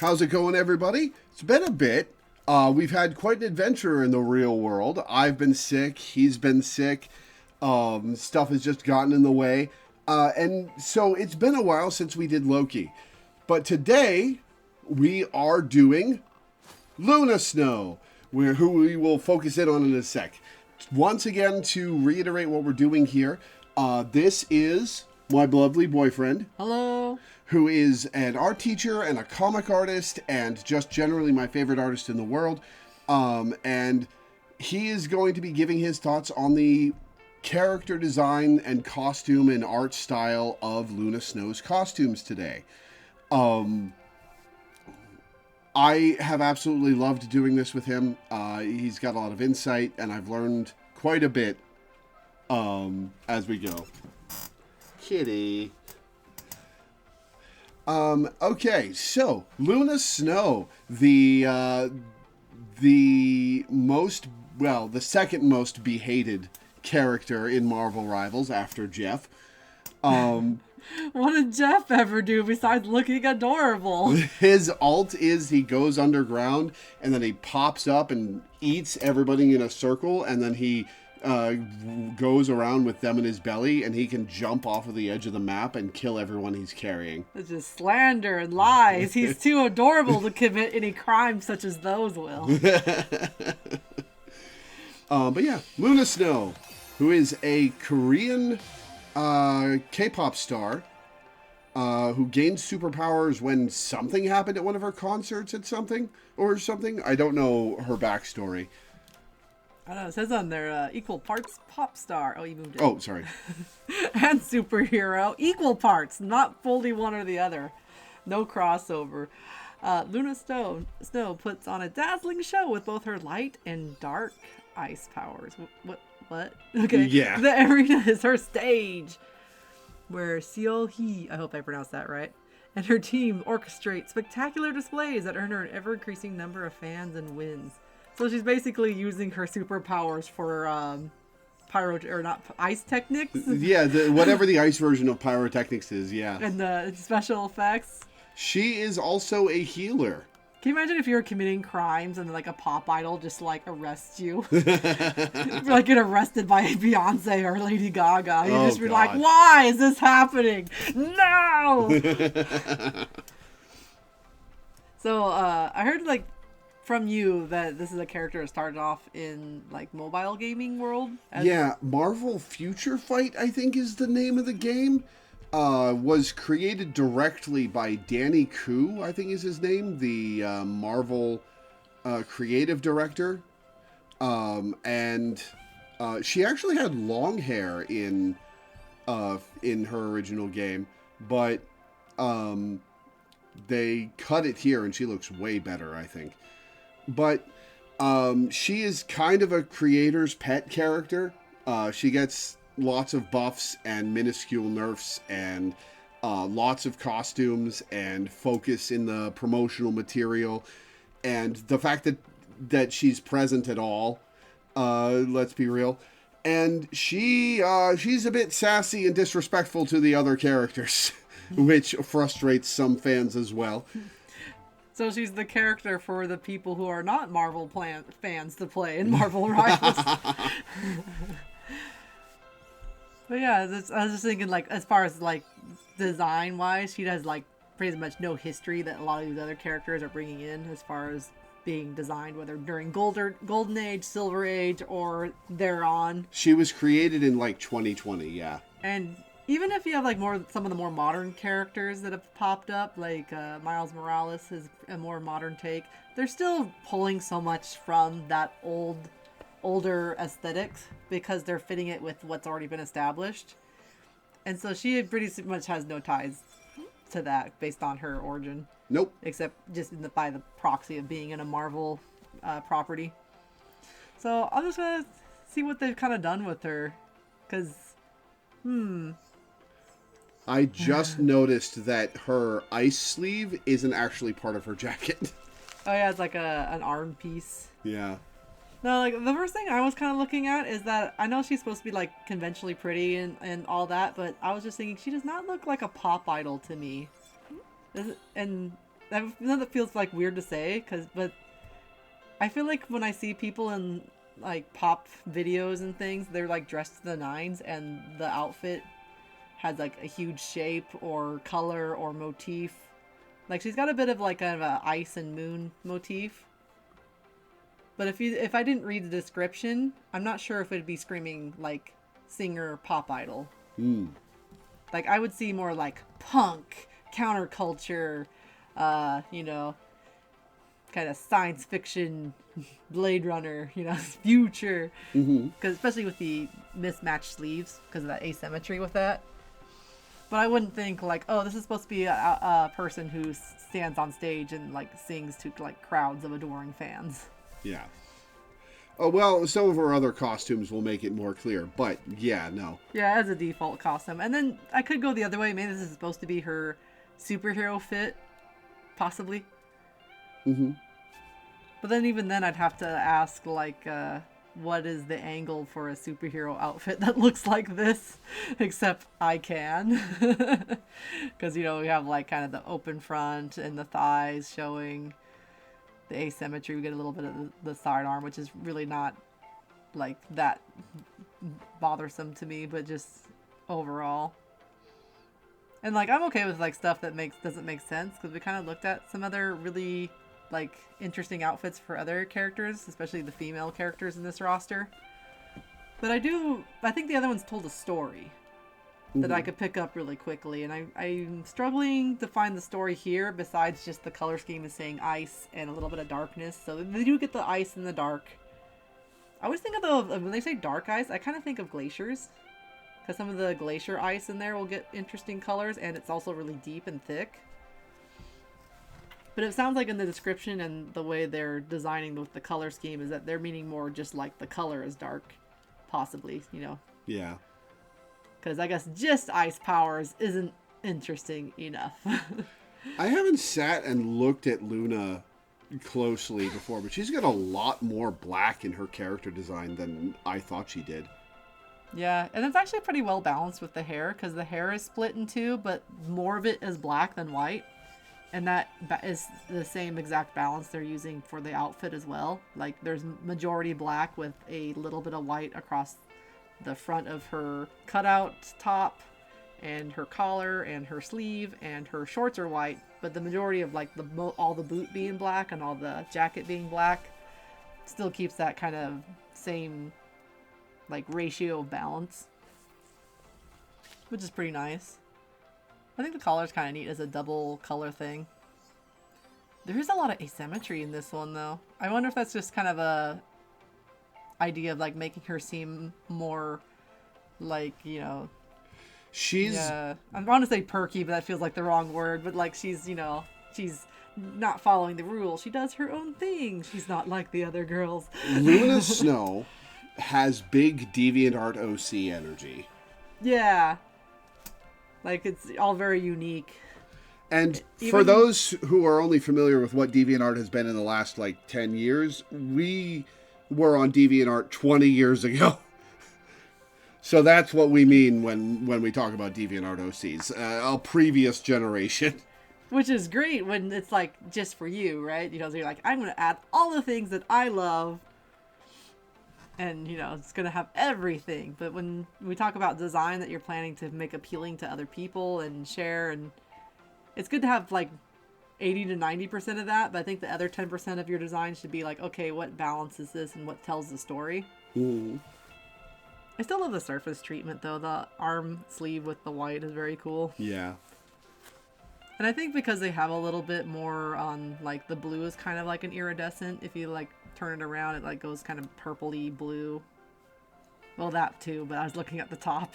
How's it going, everybody? It's been a bit. We've had quite an adventure in the real world. I've been sick. He's been sick. Stuff has just gotten in the way. And so it's been a while since we did Loki. But today, we are doing Luna Snow, who we will focus in on in a sec. Once again, to reiterate what we're doing here, this is my lovely boyfriend. Hello. Who is an art teacher and a comic artist and just generally my favorite artist in the world. And he is going to be giving his thoughts on the character design and costume and art style of Luna Snow's costumes today. I have absolutely loved doing this with him. He's got a lot of insight, and I've learned quite a bit as we go. Kitty. Okay, so Luna Snow, the second most behated character in Marvel Rivals after Jeff. What did Jeff ever do besides looking adorable? His alt is he goes underground and then he pops up and eats everybody in a circle, and then he goes around with them in his belly, and he can jump off of the edge of the map and kill everyone he's carrying. It's just slander and lies. He's too adorable to commit any crimes such as those will. But yeah, Luna Snow, who is a Korean K-pop star who gained superpowers when something happened at one of her concerts at something. I don't know her backstory. I don't know, it says on there, equal parts pop star. Oh, you moved it. Oh, sorry. And superhero. Equal parts, not fully one or the other. No crossover. Luna Snow puts on a dazzling show with both her light and dark ice powers. What? Okay. Yeah. The arena is her stage, where Seo Hee, I hope I pronounced that right, and her team orchestrate spectacular displays that earn her an ever-increasing number of fans and wins. So she's basically using her superpowers for ice techniques. Yeah, whatever the ice version of pyrotechnics is, yeah. And the special effects. She is also a healer. Can you imagine if you were committing crimes and like a pop idol just like arrests you? Like get arrested by Beyonce or Lady Gaga. You just be like, why is this happening? No! So I heard like from you that this is a character that started off in like mobile gaming world. Yeah, Marvel Future Fight, I think is the name of the game. Was created directly by Danny Koo, I think is his name, the Marvel creative director. And she actually had long hair in her original game, but they cut it here and she looks way better, I think. But she is kind of a creator's pet character. She gets lots of buffs and minuscule nerfs and lots of costumes and focus in the promotional material. And the fact that she's present at all, let's be real. And she's a bit sassy and disrespectful to the other characters, which frustrates some fans as well. So she's the character for the people who are not Marvel fans to play in Marvel Rivals. But yeah, I was just thinking, like, as far as, like, design-wise, she has, like, pretty much no history that a lot of these other characters are bringing in as far as being designed, whether during Golden Age, Silver Age, or thereon. She was created in, like, 2020, yeah. And even if you have, like, some of the more modern characters that have popped up, like Miles Morales is a more modern take, they're still pulling so much from that older aesthetics because they're fitting it with what's already been established. And so she pretty much has no ties to that based on her origin. Nope. Except just by the proxy of being in a Marvel property. So I'm just going to see what they've kind of done with her. Because, I just noticed that her ice sleeve isn't actually part of her jacket. Oh yeah, it's like an arm piece. Yeah. No, like, the first thing I was kind of looking at is that I know she's supposed to be, like, conventionally pretty and all that, but I was just thinking she does not look like a pop idol to me. And I know that feels like weird to say, but I feel like when I see people in like pop videos and things, they're like dressed to the nines, and the outfit has like a huge shape or color or motif. Like she's got a bit of like kind of a ice and moon motif. But if I didn't read the description, I'm not sure if it'd be screaming like singer pop idol. Like I would see more like punk, counterculture, you know, kind of science fiction, Blade Runner, you know, future. Because especially with the mismatched sleeves, because of that asymmetry with that. But I wouldn't think like, oh, this is supposed to be a person who stands on stage and like sings to like crowds of adoring fans. Yeah. Oh, well, some of her other costumes will make it more clear, but yeah, no. Yeah, as a default costume. And then I could go the other way. Maybe this is supposed to be her superhero fit, possibly. But then even then I'd have to ask, like, what is the angle for a superhero outfit that looks like this? Except I can. Because, you know, we have, like, kind of the open front and the thighs showing the asymmetry. We get a little bit of the sidearm, which is really not, like, that bothersome to me, but just overall. And, like, I'm okay with, like, stuff that doesn't make sense, because we kind of looked at some other really, like, interesting outfits for other characters, especially the female characters in this roster. But I think the other ones told a story that I could pick up really quickly, and I'm struggling to find the story here besides just the color scheme is saying ice and a little bit of darkness. So they do get the ice and the dark. I always think of when they say dark ice, I kind of think of glaciers, because some of the glacier ice in there will get interesting colors, and it's also really deep and thick. But it sounds like in the description and the way they're designing with the color scheme is that they're meaning more just like the color is dark, possibly, you know. Yeah. Because I guess just ice powers isn't interesting enough. I haven't sat and looked at Luna closely before, but she's got a lot more black in her character design than I thought she did. Yeah, and it's actually pretty well balanced with the hair, because the hair is split in two, but more of it is black than white. And that is the same exact balance they're using for the outfit as well. Like, there's majority black with a little bit of white across the front of her cutout top, and her collar, and her sleeve, and her shorts are white. But the majority of, like, all the boot being black and all the jacket being black still keeps that kind of same, like, ratio of balance, which is pretty nice. I think the collar is kind of neat as a double color thing. There is a lot of asymmetry in this one, though. I wonder if that's just kind of a idea of, like, making her seem more, like, you know... She's... Yeah, I want to say perky, but that feels like the wrong word. But, like, she's, you know, she's not following the rules. She does her own thing. She's not like the other girls. Luna Snow has big DeviantArt OC energy. Yeah. Like, it's all very unique. And for those who are only familiar with what DeviantArt has been in the last, like, 10 years, we were on DeviantArt 20 years ago. So that's what we mean when we talk about DeviantArt OCs, a previous generation. Which is great when it's, like, just for you, right? You know, so you're like, I'm going to add all the things that I love. And, you know, it's going to have everything. But when we talk about design that you're planning to make appealing to other people and share, and it's good to have, like, 80 to 90% of that. But I think the other 10% of your design should be like, okay, what balances this and what tells the story? I still love the surface treatment, though. The arm sleeve with the white is very cool. Yeah. And I think because they have a little bit more on, like, the blue is kind of like an iridescent. If you, like, turn it around, it, like, goes kind of purpley blue. Well, that too, but I was looking at the top.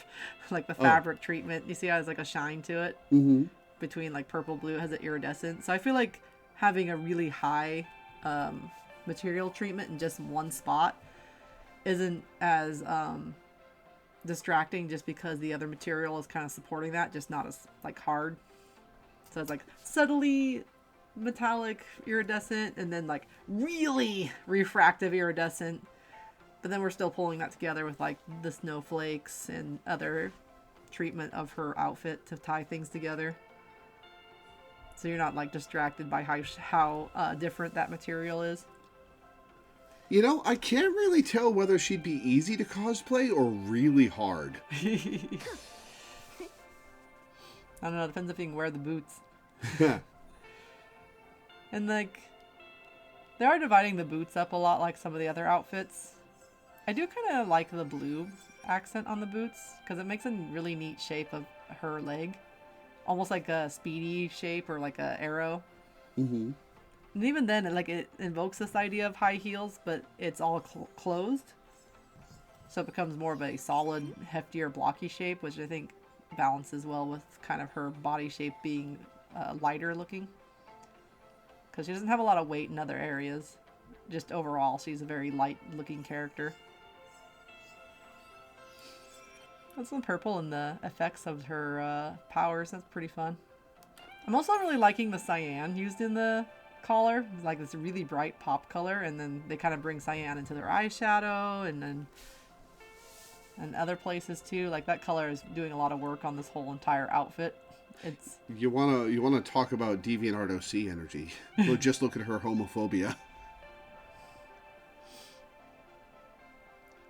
Like, the fabric treatment. You see how there's, like, a shine to it? Between, like, purple blue, it has an iridescent. So I feel like having a really high material treatment in just one spot isn't as distracting, just because the other material is kind of supporting that, just not as, like, hard. So it's, like, subtly metallic iridescent, and then, like, really refractive iridescent. But then we're still pulling that together with, like, the snowflakes and other treatment of her outfit to tie things together. It's so you're not like distracted by how different that material is. You know, I can't really tell whether she'd be easy to cosplay or really hard. I don't know. Depends if you can wear the boots. And like, they are dividing the boots up a lot, like some of the other outfits. I do kind of like the blue accent on the boots because it makes a really neat shape of her leg, almost like a speedy shape or like a arrow. Mm-hmm. And even then, like it invokes this idea of high heels, but it's all closed, so it becomes more of a solid, heftier, blocky shape, which I think balances well with kind of her body shape being lighter looking. Because she doesn't have a lot of weight in other areas. Just overall, she's a very light-looking character. That's some purple in the effects of her powers. That's pretty fun. I'm also really liking the cyan used in the collar. It's like this really bright pop color, and then they kind of bring cyan into their eyeshadow, and other places too. Like that color is doing a lot of work on this whole entire outfit. It's You wanna talk about DeviantArt OC energy, or just look at her homophobia.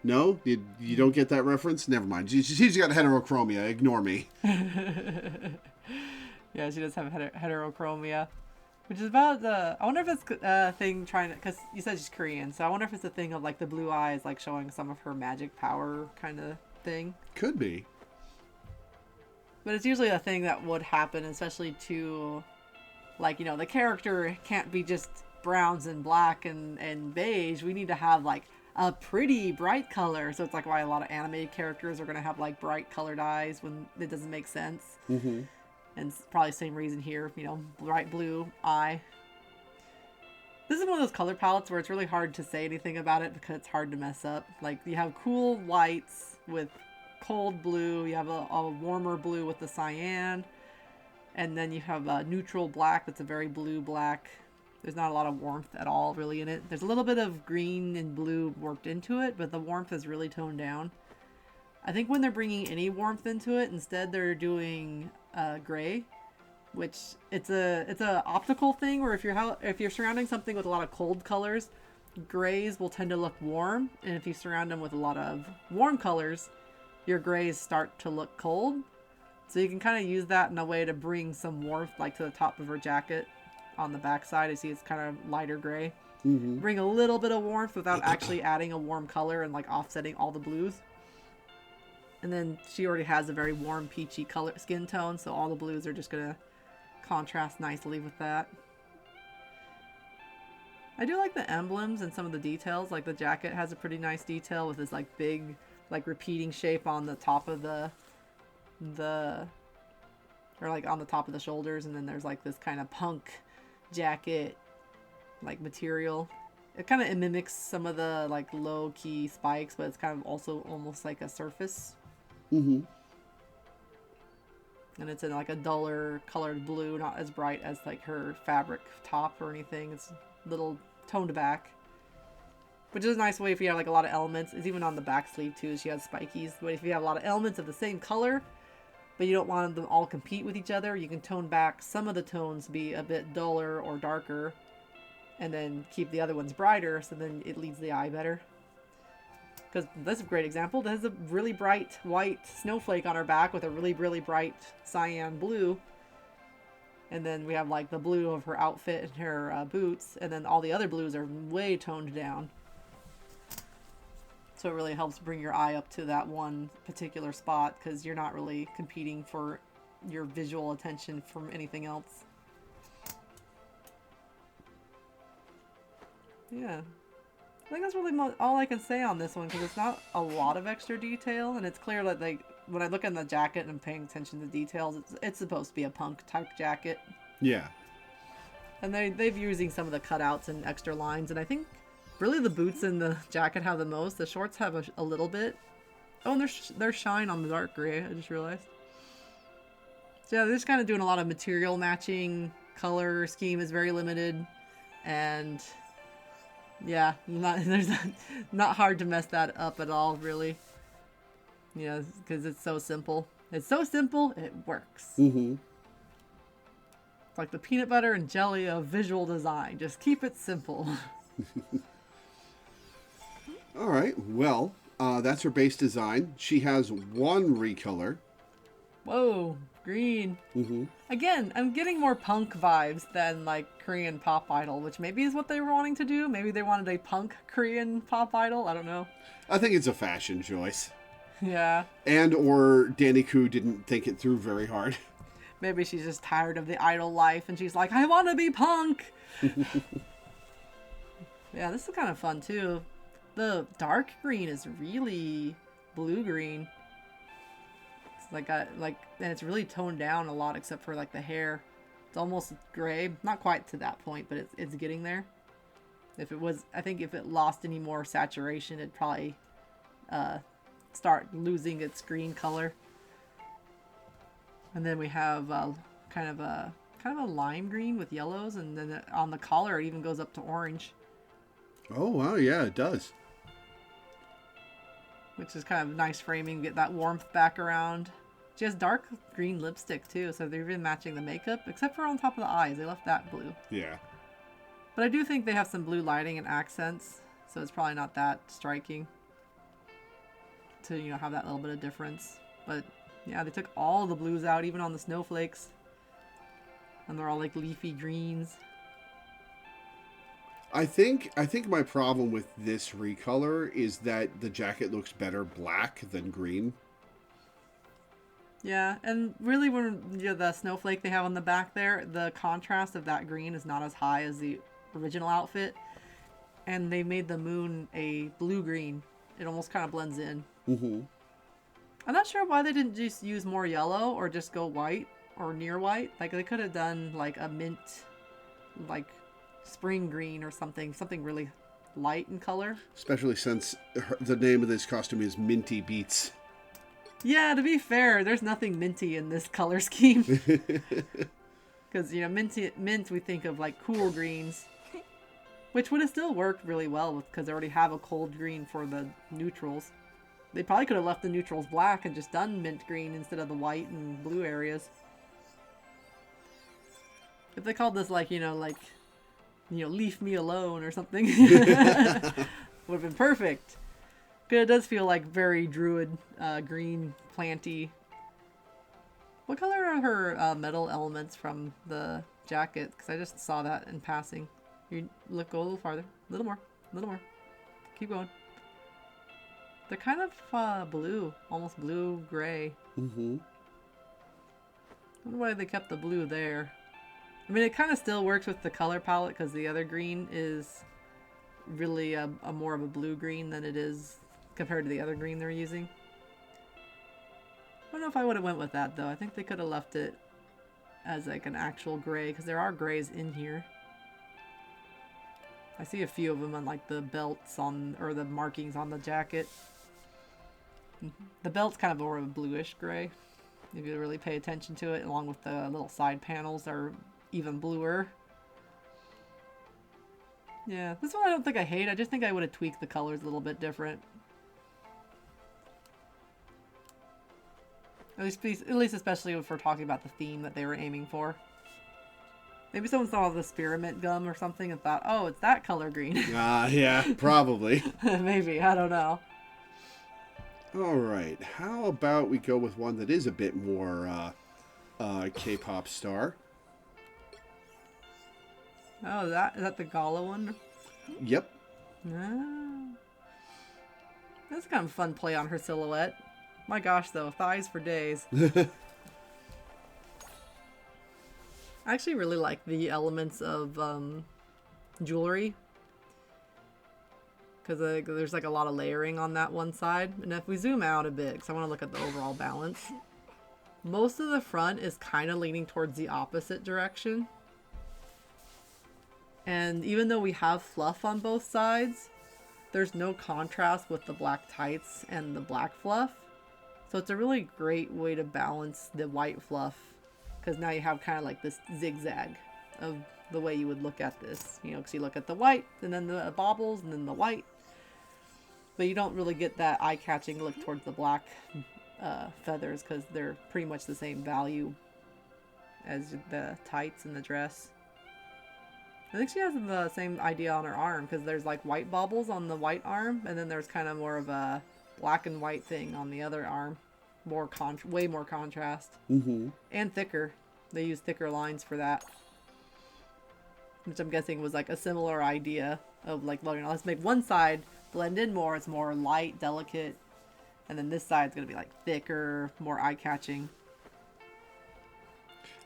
No, you don't get that reference. Never mind. She's got heterochromia. Ignore me. Yeah, she does have heterochromia, which is about the. I wonder if it's a thing trying to, because you said she's Korean, so I wonder if it's a thing of like the blue eyes, like showing some of her magic power kind of thing. Could be. But it's usually a thing that would happen, especially to, like, you know, the character can't be just browns and black and beige. We need to have, like, a pretty bright color. So it's, like, why a lot of animated characters are going to have, like, bright colored eyes when it doesn't make sense. Mm-hmm. And it's probably the same reason here, you know, bright blue eye. This is one of those color palettes where it's really hard to say anything about it because it's hard to mess up. Like, you have cool whites with cold blue, you have a warmer blue with the cyan, and then you have a neutral black that's a very blue black. There's not a lot of warmth at all really in it. There's a little bit of green and blue worked into it, but the warmth is really toned down. I think when they're bringing any warmth into it, instead they're doing gray, which it's a optical thing where if you're surrounding something with a lot of cold colors, grays will tend to look warm, and if you surround them with a lot of warm colors, your grays start to look cold. So you can kind of use that in a way to bring some warmth, like to the top of her jacket on the back side. I see it's kind of lighter gray. Mm-hmm. Bring a little bit of warmth without actually adding a warm color and like offsetting all the blues. And then she already has a very warm peachy color skin tone, so all the blues are just gonna contrast nicely with that. I do like the emblems and some of the details. Like the jacket has a pretty nice detail with this like big, like repeating shape on the top of the or like on the top of the shoulders, and then there's like this kind of punk jacket like material. It kind of mimics some of the like low key spikes, but it's kind of also almost like a surface. Mm-hmm. And it's in like a duller colored blue, not as bright as like her fabric top or anything. It's a little toned back, which is a nice way if you have like a lot of elements. It's even on the back sleeve too. She has spikies. But if you have a lot of elements of the same color, but you don't want them all compete with each other, you can tone back some of the tones, be a bit duller or darker, and then keep the other ones brighter, so then it leads the eye better. Because this is a great example. There's a really bright white snowflake on her back with a really, really bright cyan blue. And then we have like the blue of her outfit and her boots, and then all the other blues are way toned down. So it really helps bring your eye up to that one particular spot, because you're not really competing for your visual attention from anything else. Yeah. I think that's really all I can say on this one, because it's not a lot of extra detail, and it's clear that like when I look in the jacket and I'm paying attention to details, it's supposed to be a punk type jacket. Yeah. And they've using some of the cutouts and extra lines, and I think really the boots and the jacket have the most. The shorts have a little bit. Oh, and there's shine on the dark gray. I just realized. So yeah, they're just kind of doing a lot of material matching. Color scheme is very limited, and yeah, there's not hard to mess that up at all, really. You know, because it's so simple. It's so simple, it works. Mm-hmm. It's like the peanut butter and jelly of visual design. Just keep it simple. All right. Well, that's her base design. She has one recolor. Whoa, green. Mm-hmm. Again, I'm getting more punk vibes than like Korean pop idol, which maybe is what they were wanting to do. Maybe they wanted a punk Korean pop idol. I don't know. I think it's a fashion choice. Yeah. And or Danny Koo didn't think it through very hard. Maybe she's just tired of the idol life and she's like, I want to be punk. Yeah, this is kind of fun too. The dark green is really blue green. It's like and it's really toned down a lot except for like the hair. It's almost gray, not quite to that point, but it's getting there. I think if it lost any more saturation, it'd probably start losing its green color. And then we have kind of a lime green with yellows, and then on the collar it even goes up to orange. Oh wow, yeah, it does. Which is kind of nice framing, get that warmth back around. She has dark green lipstick too, so they're even matching the makeup, except for on top of the eyes. They left that blue. Yeah. But I do think they have some blue lighting and accents, so it's probably not that striking to, have that little bit of difference. But yeah, they took all the blues out, even on the snowflakes. And they're all like leafy greens. I think my problem with this recolor is that the jacket looks better black than green. Yeah, and really when the snowflake they have on the back there, the contrast of that green is not as high as the original outfit. And they made the moon a blue-green. It almost kind of blends in. Mm-hmm. I'm not sure why they didn't just use more yellow or just go white or near white. Like they could have done like a mint, like spring green or something really light in color. Especially since the name of this costume is Minty Beats. Yeah, to be fair, there's nothing minty in this color scheme. Because, mint we think of like cool greens. Which would have still worked really well because they already have a cold green for the neutrals. They probably could have left the neutrals black and just done mint green instead of the white and blue areas. If they called this leave me alone or something, would have been perfect. Because it does feel like very druid green planty. What color are her metal elements from the jacket? Because I just saw that in passing. You go a little farther, a little more. Keep going. They're kind of blue, almost blue-gray. Mm-hmm. I wonder why they kept the blue there. I mean, it kind of still works with the color palette because the other green is really a more of a blue-green than it is compared to the other green they're using. I don't know if I would have went with that, though. I think they could have left it as like an actual gray because there are grays in here. I see a few of them on like the belts or the markings on the jacket. The belt's kind of more of a bluish gray. If you really pay attention to it, along with the little side panels are even bluer. Yeah, this one I don't think I hate. I just think I would have tweaked the colors a little bit different. At least especially if we're talking about the theme that they were aiming for. Maybe someone saw the spearmint gum or something and thought, oh, it's that color green. Yeah, probably. Maybe, I don't know. All right, how about we go with one that is a bit more K-pop star? Oh, is that the Gala one? Yep. Ah. That's kind of a fun play on her silhouette. My gosh, though, thighs for days. I actually really like the elements of jewelry. Because there's like a lot of layering on that one side. And if we zoom out a bit, because I want to look at the overall balance. Most of the front is kind of leaning towards the opposite direction. And even though we have fluff on both sides, there's no contrast with the black tights and the black fluff. So it's a really great way to balance the white fluff. Because now you have kind of like this zigzag of the way you would look at this. Because you look at the white, and then the baubles, and then the white. But you don't really get that eye-catching look towards the black feathers because they're pretty much the same value as the tights and the dress. I think she has the same idea on her arm because there's like white baubles on the white arm, and then there's kind of more of a black and white thing on the other arm. Way more contrast. Mm-hmm. And thicker. They use thicker lines for that. Which I'm guessing was like a similar idea of like, well, let's make one side blend in more. It's more light, delicate. And then this side's going to be like thicker, more eye-catching.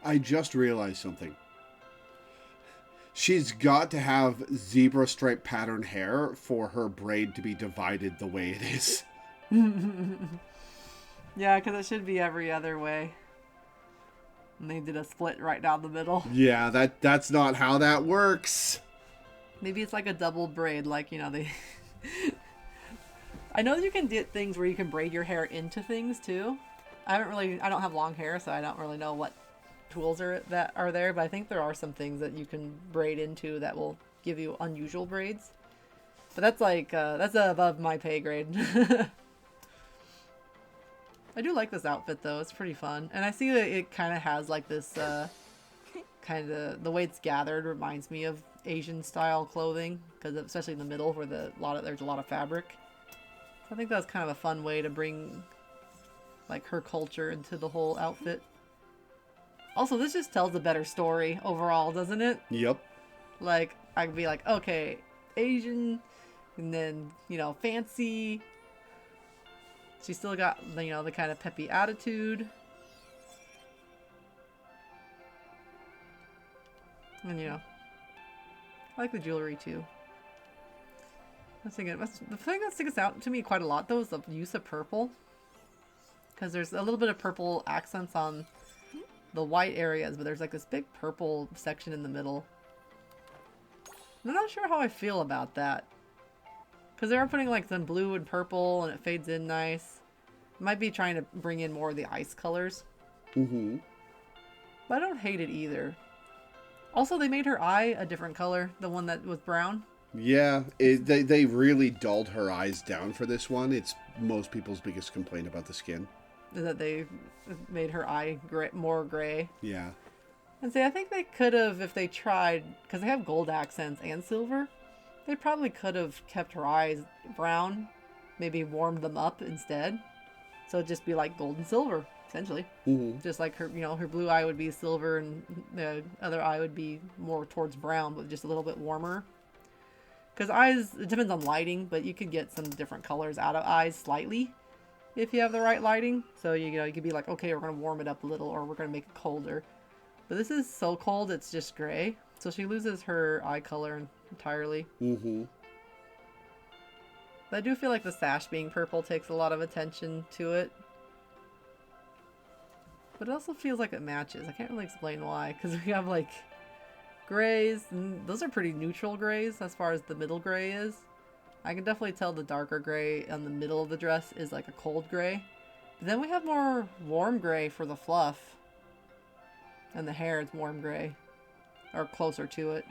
I just realized something. She's got to have zebra stripe pattern hair for her braid to be divided the way it is. Yeah, because it should be every other way. And they did a split right down the middle. Yeah, that's not how that works. Maybe it's like a double braid, like, they... I know that you can get things where you can braid your hair into things, too. I don't have long hair, so I don't really know what tools are there, but I think there are some things that you can braid into that will give you unusual braids. But that's like, that's above my pay grade. I do like this outfit, though. It's pretty fun. And I see that it kind of has, like, this, kind of... The way it's gathered reminds me of Asian-style clothing. Because especially in the middle where there's a lot of fabric. So I think that's kind of a fun way to bring, like, her culture into the whole outfit. Also, this just tells a better story overall, doesn't it? Yep. Like, I could be like, okay, Asian, and then, fancy... She's still got, the kind of peppy attitude. And, I like the jewelry, too. The thing that sticks out to me quite a lot, though, is the use of purple. Because there's a little bit of purple accents on the white areas, but there's, like, this big purple section in the middle. I'm not sure how I feel about that. Because they are putting like some blue and purple and it fades in nice. Might be trying to bring in more of the ice colors. Mm-hmm. But I don't hate it either. Also, they made her eye a different color. The one that was brown. Yeah, they really dulled her eyes down for this one. It's most people's biggest complaint about the skin. Is that they made her eye more gray. Yeah. And see, I think they could have, if they tried, because they have gold accents and silver. They probably could have kept her eyes brown, maybe warmed them up instead. So it'd just be like gold and silver, essentially. Mm-hmm. Just like her, her blue eye would be silver and the other eye would be more towards brown, but just a little bit warmer. Because eyes, it depends on lighting, but you could get some different colors out of eyes slightly if you have the right lighting. So, you could be like, okay, we're going to warm it up a little or we're going to make it colder. But this is so cold, it's just gray. So she loses her eye color entirely. Mm-hmm. But I do feel like the sash being purple takes a lot of attention to it. But it also feels like it matches. I can't really explain why. Because we have like grays. And those are pretty neutral grays as far as the middle gray is. I can definitely tell the darker gray on the middle of the dress is like a cold gray. But then we have more warm gray for the fluff. And the hair is warm gray. Or closer to it.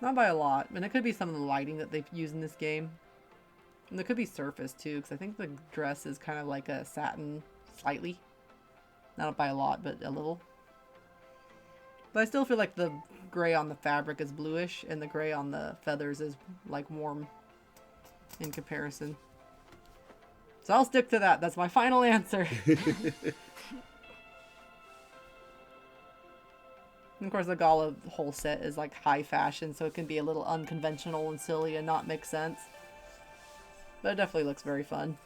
Not by a lot. And it could be some of the lighting that they've used in this game. And there could be surface too, because I think the dress is kind of like a satin slightly. Not by a lot, but a little. But I still feel like the gray on the fabric is bluish, and the gray on the feathers is like warm in comparison. So I'll stick to that. That's my final answer. And of course, the Gala whole set is like high fashion, so it can be a little unconventional and silly and not make sense. But it definitely looks very fun.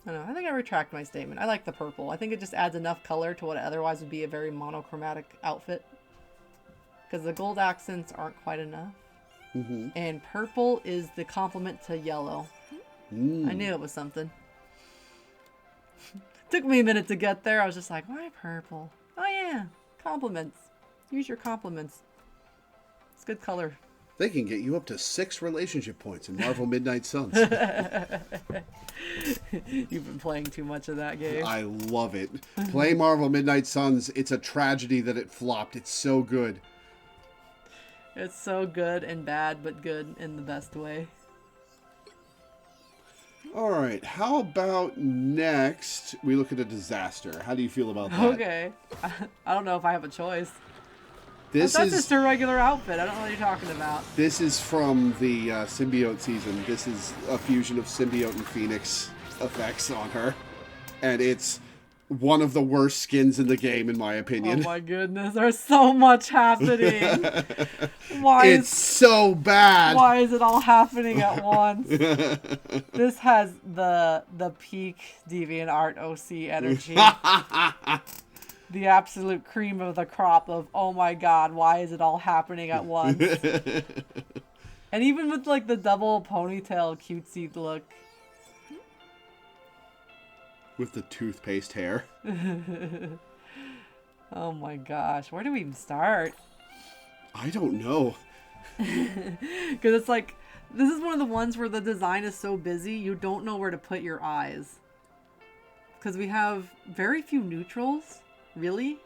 I don't know, I think I retract my statement. I like the purple. I think it just adds enough color to what otherwise would be a very monochromatic outfit. Because the gold accents aren't quite enough. Mm-hmm. And purple is the complement to yellow. I knew it was something. Took me a minute to get there. I was just like, why purple? Oh yeah, compliments. Use your compliments. It's good color. They can get you up to 6 relationship points in Marvel Midnight Suns. You've been playing too much of that game. I love it. Play Marvel Midnight Suns. It's a tragedy that it flopped. It's so good. It's so good and bad, but good in the best way. All right. How about next we look at a disaster? How do you feel about that? Okay. I don't know if I have a choice. This That's is just a regular outfit. I don't know what you're talking about. this is from the symbiote season. This is a fusion of symbiote and phoenix effects on her, and it's one of the worst skins in the game, in my Oh opinion. my goodness, there's so much happening. Why It's so bad. why is it all happening at once? This has the peak DeviantArt OC energy. The absolute cream of the crop of, oh my god, why is it all happening at once? And even with like the double ponytail cutesy look. With the toothpaste hair. Oh my gosh, where do we even start? I don't know. Because it's like, this is one of the ones where the design is so busy, you don't know where to put your eyes. Because we have very few neutrals, really.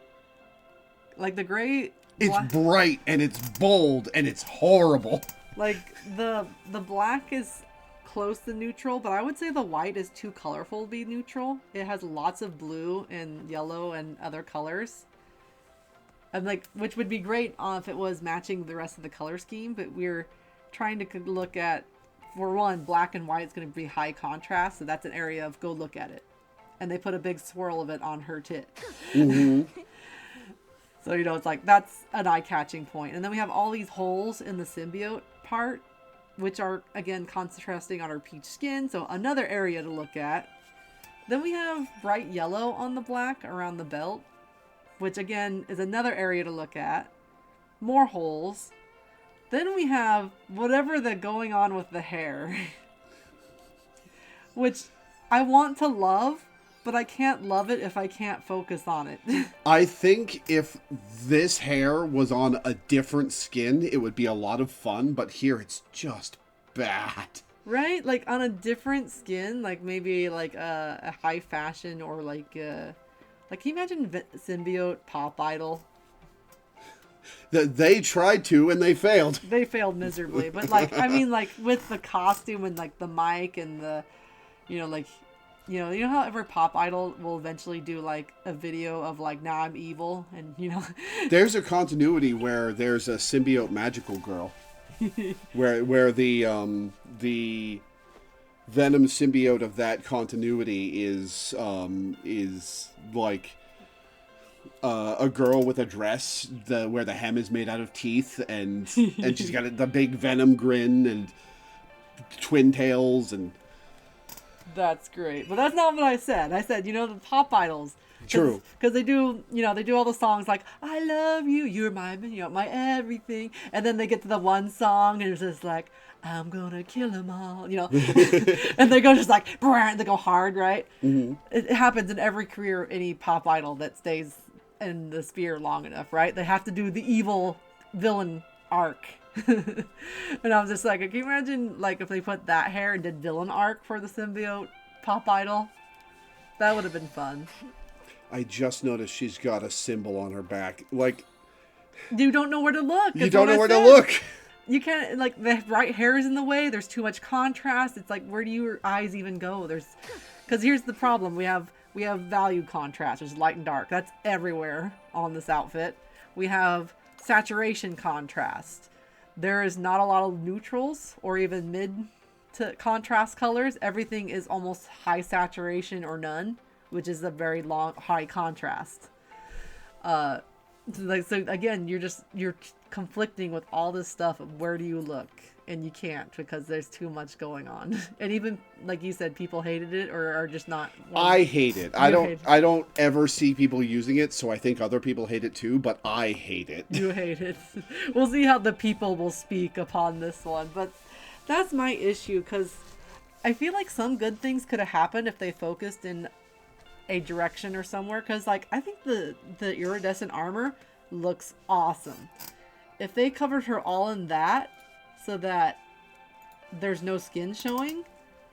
Like the gray... It's bright and it's bold and it's horrible. Like the black is close to neutral, but I would say the white is too colorful to be neutral. It has lots of blue and yellow and other colors. And like, which would be great if it was matching the rest of the color scheme, but we're trying to look at, for one, black and white is going to be high contrast, so that's an area of go look at it. And they put a big swirl of it on her tit. Mm-hmm. So, you know, it's like, that's an eye-catching point. And then we have all these holes in the symbiote part, which are, again, contrasting on her peach skin. So another area to look at. Then we have bright yellow on the black around the belt, which, again, is another area to look at. More holes. Then we have whatever the going on with the hair. Which I want to love, but I can't love it if I can't focus on it. I think if this hair was on a different skin, it would be a lot of fun, but here it's just bad. Right? Like on a different skin, like maybe like a high fashion or like can you imagine symbiote pop idol? They tried to and they failed. They failed miserably, but like I mean, like with the costume and like the mic and the, you know how every pop idol will eventually do like a video of like, now I'm evil, and you know. There's a continuity where there's a symbiote magical girl, where the Venom symbiote of that continuity is like a girl with a dress where the hem is made out of teeth, and she's got the big Venom grin and twin tails and. That's great. But that's not what I said. I said, you know, the pop idols. True. Because they do, you know, they do all the songs like, I love you, you're my, you know, my everything. And then they get to the one song and it's just like, I'm gonna kill them all, you know. And they go just like, they go hard, right? Mm-hmm. It happens in every career of any pop idol that stays in the sphere long enough, right? They have to do the evil villain arc. And I was just like, can you imagine like if they put that hair and did villain arc for the symbiote pop idol? That would have been fun. I just noticed she's got a symbol on her back. Like, you don't know where to look. You don't know where to look. You can't, like, the right hair is in the way. There's too much contrast. It's like, where do your eyes even go? Because here's the problem. We have value contrast. There's light and dark. That's everywhere on this outfit. We have saturation contrast. There is not a lot of neutrals or even mid to contrast colors. Everything is almost high saturation or none, which is a very high contrast. So again, you're conflicting with all this stuff of where do you look, and you can't because there's too much going on. And even like you said, people hated it or are just not. I hate it. I don't ever see people using it, so I think other people hate it too. But I hate it. You hate it. We'll see how the people will speak upon this one, but that's my issue because I feel like some good things could have happened if they focused in a direction or somewhere, because like I think the iridescent armor looks awesome. If they covered her all in that so that there's no skin showing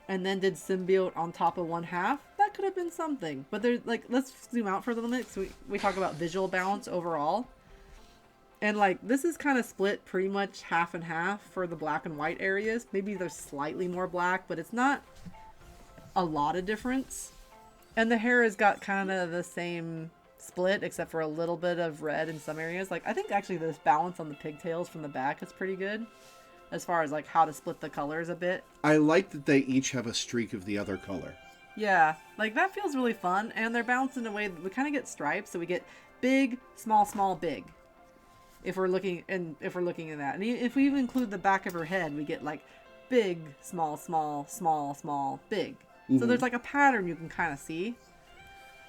and then did symbiote on top of one half, that could have been something. But there's like, let's zoom out for a minute so we talk about visual balance overall. And like this is kind of split pretty much half and half for the black and white areas. Maybe there's slightly more black, but it's not a lot of difference. And the hair has got kind of the same split, except for a little bit of red in some areas. Like, I think actually this balance on the pigtails from the back is pretty good, as far as like how to split the colors a bit. I like that they each have a streak of the other color. Yeah, like that feels really fun, and they're balanced in a way that we kind of get stripes, so we get big, small, small, big. If we're looking at that, and if we even include the back of her head, we get like big, small, small, small, small, big. So there's like a pattern you can kind of see.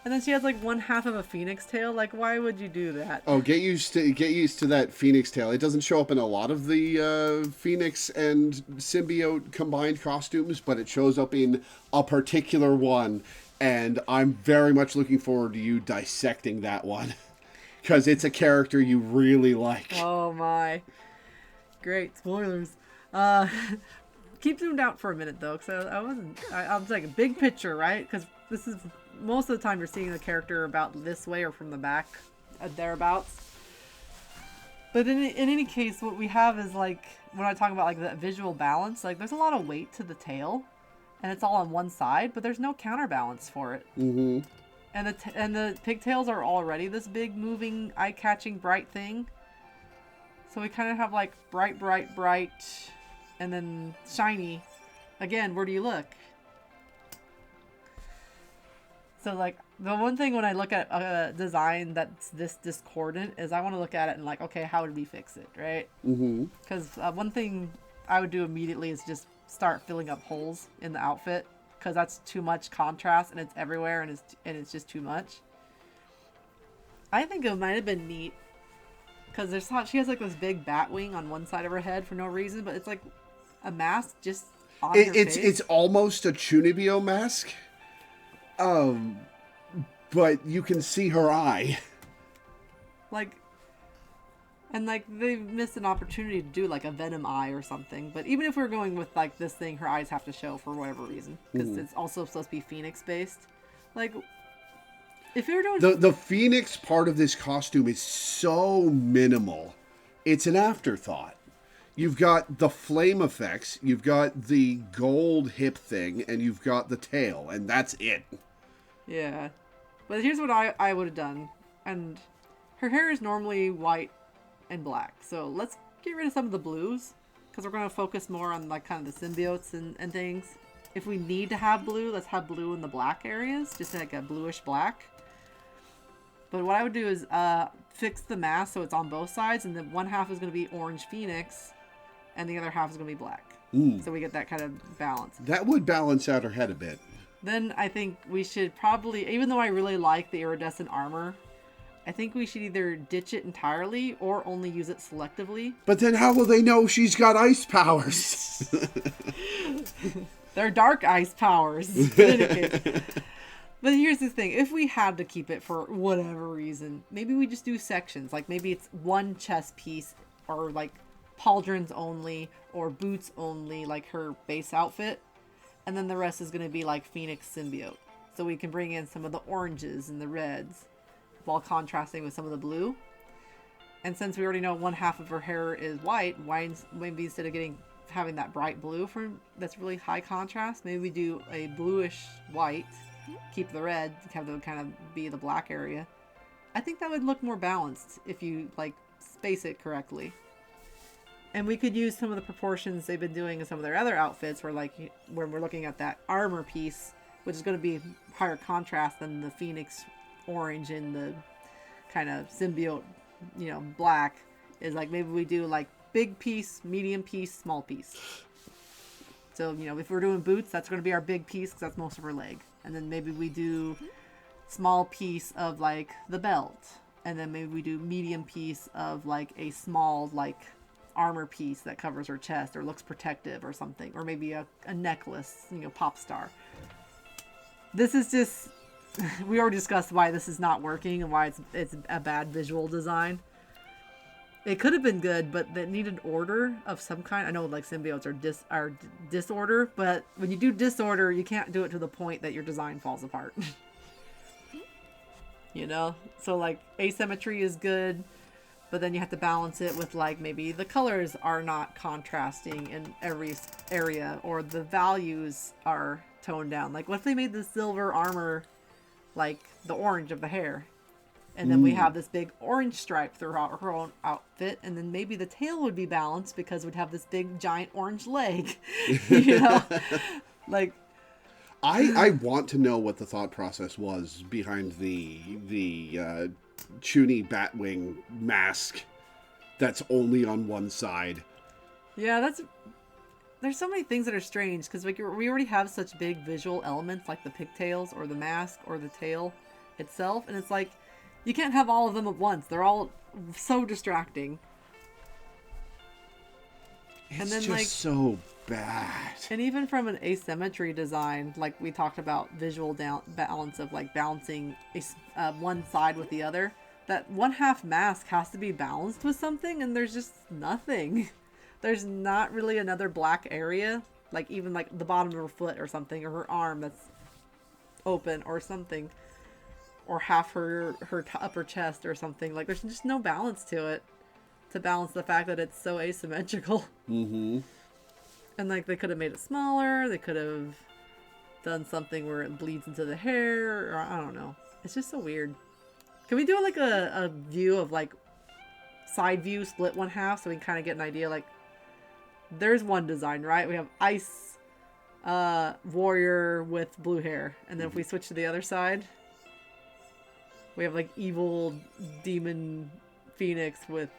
And then she has like one half of a phoenix tail. Like, why would you do that? Oh, get used to that phoenix tail. It doesn't show up in a lot of the phoenix and symbiote combined costumes, but it shows up in a particular one, and I'm very much looking forward to you dissecting that one because it's a character you really like. Oh my! Great spoilers. Keep zoomed out for a minute though, because I was like a big picture, right? Because this is most of the time you're seeing the character about this way or from the back, thereabouts. But in any case, what we have is like when I talk about like the visual balance, like there's a lot of weight to the tail, and it's all on one side, but there's no counterbalance for it. Mm-hmm. And the pigtails are already this big, moving, eye-catching, bright thing. So we kind of have like bright, bright, bright, and then shiny. Again, where do you look? So like the one thing when I look at a design that's this discordant is I want to look at it and like, okay, how did we fix it, right? Mm-hmm. Because one thing I would do immediately is just start filling up holes in the outfit, because that's too much contrast and it's everywhere and it's just too much. I think it might have been neat because she has like this big bat wing on one side of her head for no reason, but it's like a mask just on her face. It's almost a Chunibyo mask. But you can see her eye. Like, and like they missed an opportunity to do like a Venom eye or something. But even if we're going with like this thing, her eyes have to show for whatever reason, because it's also supposed to be Phoenix based. Like, if you were doing the Phoenix part of this costume is so minimal, it's an afterthought. You've got the flame effects, you've got the gold hip thing, and you've got the tail, and that's it. Yeah. But here's what I would have done. And her hair is normally white and black. So let's get rid of some of the blues, because we're going to focus more on like kind of the symbiotes and things. If we need to have blue, let's have blue in the black areas, just like a bluish black. But what I would do is fix the mask so it's on both sides, and then one half is going to be orange Phoenix, and the other half is going to be black. So we get that kind of balance. That would balance out her head a bit. Then I think we should probably, even though I really like the iridescent armor, I think we should either ditch it entirely or only use it selectively. But then how will they know she's got ice powers? They're dark ice powers. But here's the thing. If we had to keep it for whatever reason, maybe we just do sections. Like maybe it's one chest piece, or like pauldrons only, or boots only, like her base outfit. And then the rest is going to be like Phoenix symbiote. So we can bring in some of the oranges and the reds while contrasting with some of the blue. And since we already know one half of her hair is white, why maybe instead of having that bright blue that's really high contrast, maybe we do a bluish white, keep the red, have the kind of be the black area. I think that would look more balanced if you like space it correctly. And we could use some of the proportions they've been doing in some of their other outfits, where like when we're looking at that armor piece, which is going to be higher contrast than the Phoenix orange and the kind of symbiote, black, is like maybe we do like big piece, medium piece, small piece. So, if we're doing boots, that's going to be our big piece because that's most of her leg. And then maybe we do small piece of like the belt. And then maybe we do medium piece of like a small like armor piece that covers her chest or looks protective or something, or maybe a necklace, pop star. This is just, we already discussed why this is not working and why it's a bad visual design. It could have been good, but that needed order of some kind. I know like symbiotes are disorder, but when you do disorder, you can't do it to the point that your design falls apart. So like asymmetry is good, but then you have to balance it with like maybe the colors are not contrasting in every area, or the values are toned down. Like, what if they made the silver armor like the orange of the hair? And then we have this big orange stripe throughout her own outfit, and then maybe the tail would be balanced because we'd have this big giant orange leg. You know? Like, I want to know what the thought process was behind the Chuni Batwing mask that's only on one side. yeah, there's so many things that are strange because like we already have such big visual elements like the pigtails or the mask or the tail itself, and it's like you can't have all of them at once. They're all so distracting. It's and then just like so bad. and even from an asymmetry design, like we talked about visual balance of like balancing one side with the other, that one half mask has to be balanced with something, and there's just nothing. There's not really another black area, like even like the bottom of her foot or something, or her arm that's open or something, or half her upper chest or something. Like there's just no balance to it to balance the fact that it's so asymmetrical. Mm-hmm. And like they could have made it smaller. They could have done something where it bleeds into the hair, or I don't know. It's just so weird. Can we do like a view of like side view split one half so we can kind of get an idea? Like there's one design, right? We have ice warrior with blue hair, and then if we switch to the other side, we have like evil demon phoenix with,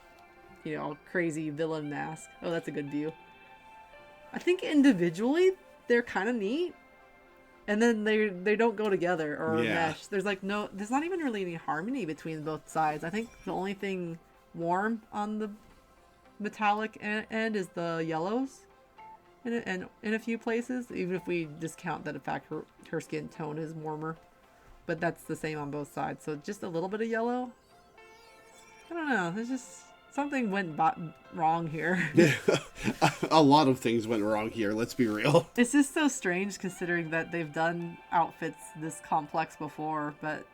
you know, crazy villain mask. Oh, that's a good view. I think individually they're kind of neat, and then they don't go together or mesh. There's like there's not even really any harmony between both sides. I think the only thing warm on the metallic end is the yellows, and in a few places, even if we discount that in fact her skin tone is warmer, but that's the same on both sides. So just a little bit of yellow. I don't know. There's just something went wrong here. A lot of things went wrong here, let's be real. It's just so strange considering that they've done outfits this complex before, but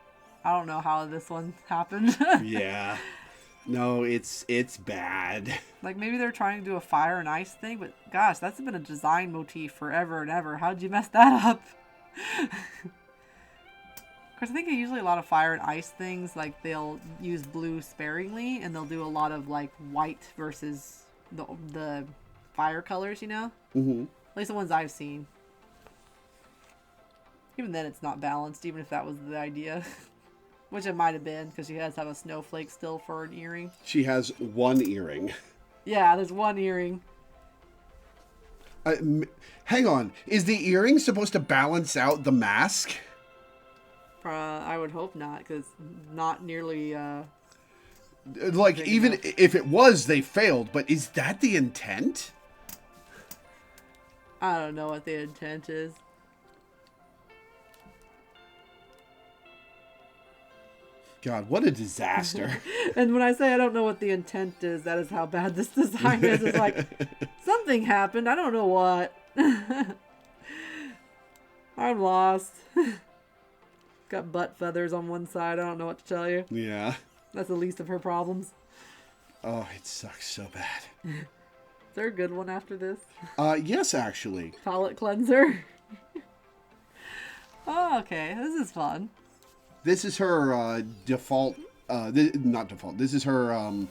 I don't know how this one happened. Yeah. No, it's bad. Like maybe they're trying to do a fire and ice thing, but gosh, that's been a design motif forever and ever. How'd you mess that up? Because I think usually a lot of fire and ice things, like they'll use blue sparingly, and they'll do a lot of like white versus the fire colors, you know? Mm-hmm. At least the ones I've seen. Even then, it's not balanced, even if that was the idea. Which it might have been, because she has to have a snowflake still for an earring. She has one earring. Yeah, there's one earring. Hang on. Is the earring supposed to balance out the mask? I would hope not, because not nearly... like, even enough. if it was, they failed. But is that the intent? I don't know what the intent is. God, what a disaster. And when I say I don't know what the intent is, that is how bad this design is. It's like, something happened. I don't know what. I'm lost. Got butt feathers on one side. I don't know what to tell you. Yeah. That's the least of her problems. Oh, it sucks so bad. Is there a good one after this? Yes, actually. Palette cleanser. Oh, okay. This is fun. This is her default, not default, this is her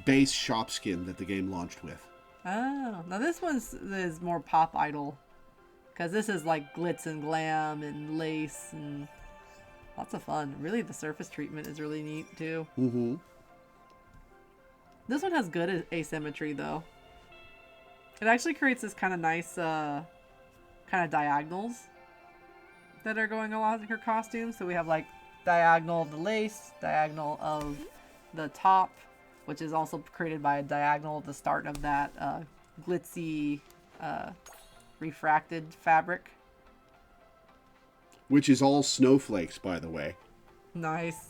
base shop skin that the game launched with. Oh, now this is more pop idol. Because this is like glitz and glam and lace and lots of fun. Really, the surface treatment is really neat too. Mm-hmm. This one has good asymmetry though. It actually creates this kind of nice kind of diagonals that are going along with her costume. So we have like diagonal of the lace, diagonal of the top, which is also created by a diagonal of the start of that glitzy refracted fabric. Which is all snowflakes, by the way. Nice.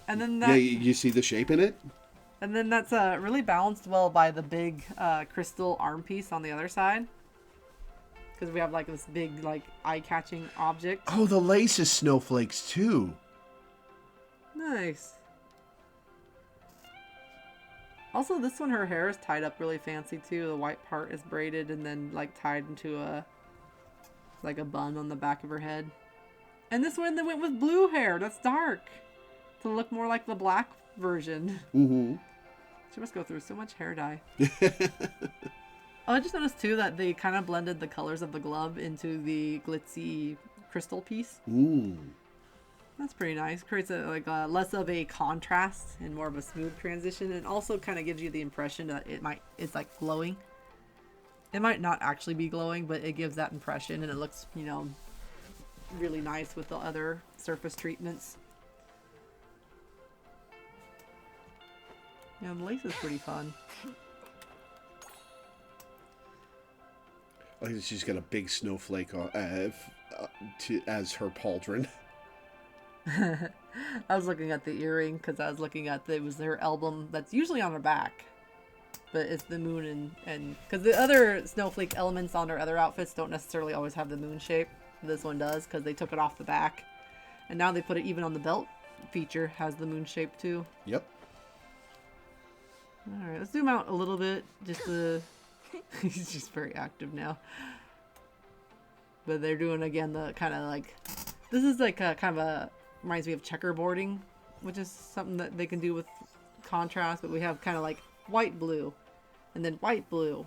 And then Yeah, you see the shape in it? And then that's really balanced well by the big crystal arm piece on the other side. Because we have like this big like eye-catching object. Oh, the lace is snowflakes too. Nice. Also, this one, her hair is tied up really fancy too. The white part is braided and then like tied into a like a bun on the back of her head. And this one they went with blue hair. That's dark. To look more like the black version. Mm-hmm. She must go through so much hair dye. Oh, I just noticed too that they kind of blended the colors of the glove into the glitzy crystal piece. Ooh. That's pretty nice. Creates less of a contrast and more of a smooth transition, and also kind of gives you the impression that it's like glowing. It might not actually be glowing, but it gives that impression, and it looks, you know, really nice with the other surface treatments. Yeah, the lace is pretty fun. I think she's got a big snowflake as her pauldron. I was looking at the earring because I was looking at it was her emblem that's usually on her back, but it's the moon and because the other snowflake elements on her other outfits don't necessarily always have the moon shape. This one does because they took it off the back, and now they put it even on the belt feature has the moon shape too. Yep. All right, let's zoom out a little bit just to. He's just very active now. But they're doing again the kind of like this is like a kind of a reminds me of checkerboarding, which is something that they can do with contrast. But we have kind of like white blue, and then white blue,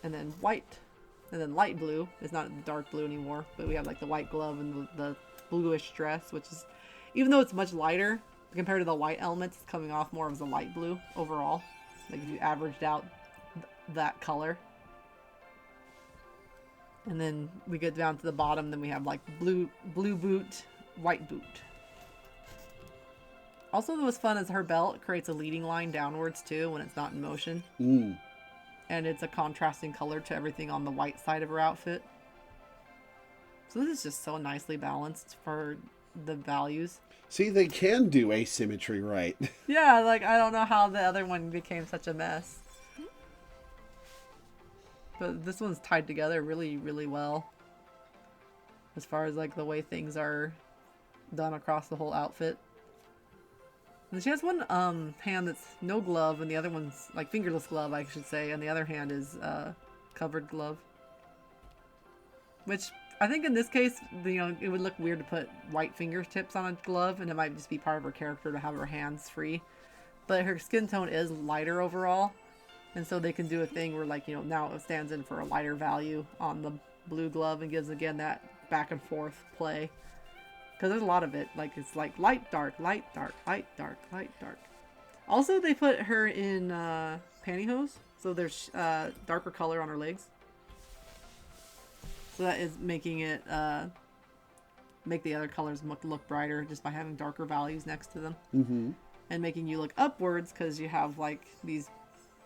and then white, and then light blue. It's not dark blue anymore, but we have like the white glove and the bluish dress, which is even though it's much lighter compared to the white elements, it's coming off more of the light blue overall. Like if you averaged out that color. And then we get down to the bottom, then we have like blue boot, white boot. Also, what was fun is her belt creates a leading line downwards too when it's not in motion. Ooh. And it's a contrasting color to everything on the white side of her outfit. So this is just so nicely balanced for the values. See, they can do asymmetry right. Yeah, like I don't know how the other one became such a mess. But this one's tied together really, really well. As far as like the way things are done across the whole outfit. And she has one hand that's no glove, and the other one's like fingerless glove, I should say, and the other hand is covered glove. Which I think in this case, you know, it would look weird to put white fingertips on a glove, and it might just be part of her character to have her hands free. But her skin tone is lighter overall. And so they can do a thing where, like, you know, now it stands in for a lighter value on the blue glove and gives, again, that back and forth play. Because there's a lot of it. Like, it's like light, dark, light, dark, light, dark, light, dark. Also, they put her in pantyhose. So there's darker color on her legs. So that is making it, make the other colors look brighter just by having darker values next to them. Mm-hmm. And making you look upwards because you have, like, these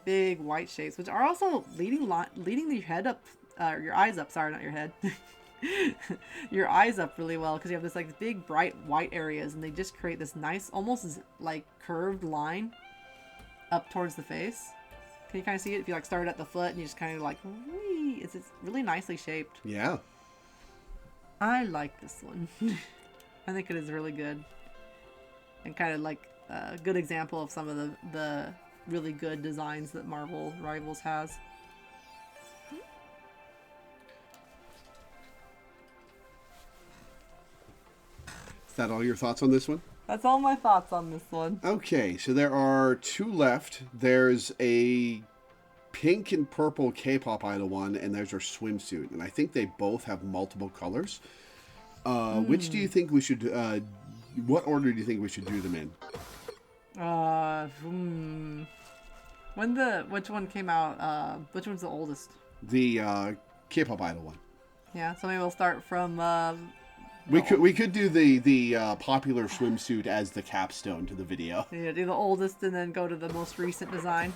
big white shapes, which are also leading your head up, your eyes up. Sorry, not your head. Your eyes up really well because you have this like big bright white areas, and they just create this nice, almost like curved line up towards the face. Can you kind of see it? If you like start at the foot and you just kind of like, wee, it's really nicely shaped. Yeah. I like this one. I think it is really good, and kind of like a good example of some of the really good designs that Marvel Rivals has. Is that all your thoughts on this one? That's all my thoughts on this one. Okay, so there are two left. There's a pink and purple K-pop idol one, and there's her swimsuit. And I think they both have multiple colors. Which do you think we should... what order do you think we should do them in? Which one came out? Which one's the oldest? The K-pop idol one. Yeah, so maybe we'll start from. We could do the popular swimsuit as the capstone to the video. Yeah, do the oldest and then go to the most recent design.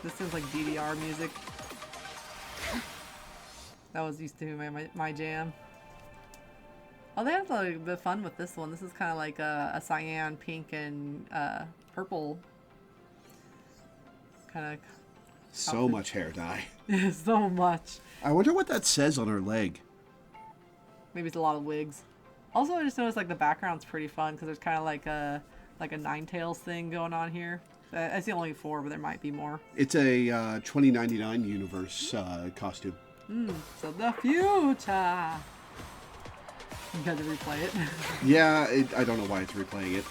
This sounds like DDR music. That was used to be my jam. Oh, they have a bit of fun with this one. This is kind of like a cyan, pink, and purple kind of. So much hair dye. So much. I wonder what that says on her leg. Maybe it's a lot of wigs. Also, I just noticed like the background's pretty fun because there's kind of like a Ninetales thing going on here. I see only 4, but there might be more. It's a 2099 universe costume. So the future. You got to replay it. Yeah, I don't know why it's replaying it.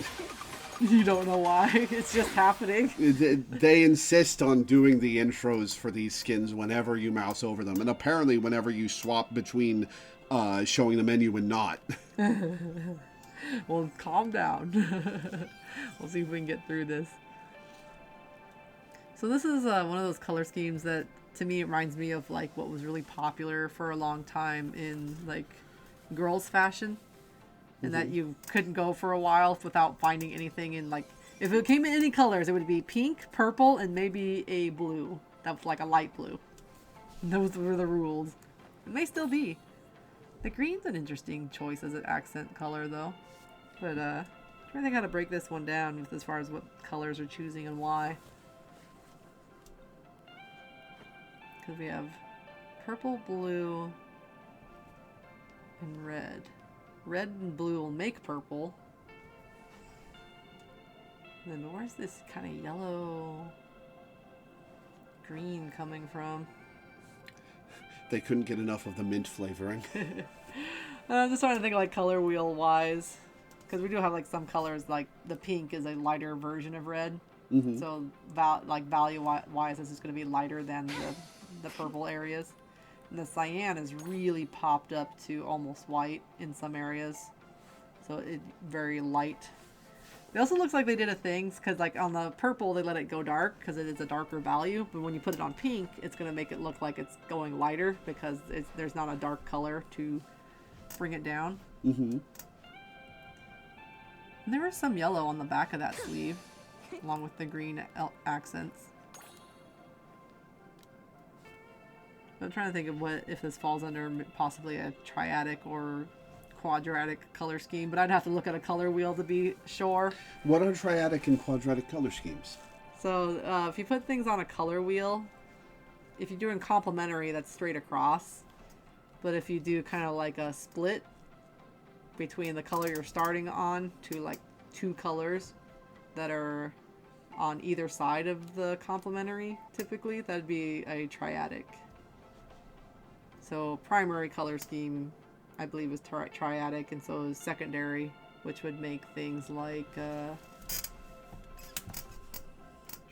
You don't know why. It's just happening. They insist on doing the intros for these skins whenever you mouse over them, and apparently whenever you swap between showing the menu and not. Well, calm down. We'll see if we can get through this. So this is one of those color schemes that, to me, it reminds me of like what was really popular for a long time in like girls' fashion. And that you couldn't go for a while without finding anything in, like, if it came in any colors, it would be pink, purple, and maybe a blue. That was like a light blue. Those were the rules. It may still be. The green's an interesting choice as an accent color, though. But, I think I gotta break this one down as far as what colors are choosing and why. Because we have purple, blue, and red. Red and blue will make purple. And then where's this kind of yellow green coming from? They couldn't get enough of the mint flavoring. I'm just trying to think like color wheel wise. Because we do have like some colors, like the pink is a lighter version of red. So value wise, this is going to be lighter than the purple areas. And the cyan is really popped up to almost white in some areas. So it's very light. It also looks like they did a thing, because like on the purple, they let it go dark because it is a darker value. But when you put it on pink, it's going to make it look like it's going lighter because there's not a dark color to bring it down. And there was some yellow on the back of that sleeve, along with the green accents. I'm trying to think of if this falls under possibly a triadic or quadratic color scheme, but I'd have to look at a color wheel to be sure. What are triadic and quadratic color schemes? So if you put things on a color wheel, if you're doing complementary, that's straight across. But if you do kind of like a split between the color you're starting on to like 2 colors that are on either side of the complementary, typically, that'd be a triadic. So primary color scheme, I believe, is triadic, and so is secondary, which would make things like, try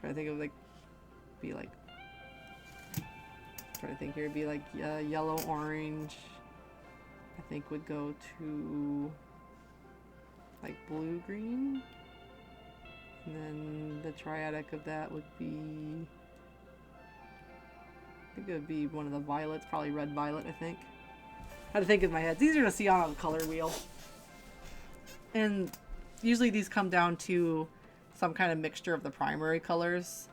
to think of like, try to think here, it'd be like yellow, orange, I think would go to like blue, green, and then the triadic of that would be, I think it would be one of the violets, probably red violet, I think. I had to think in my head. It's easier to see on a color wheel. And usually these come down to some kind of mixture of the primary colors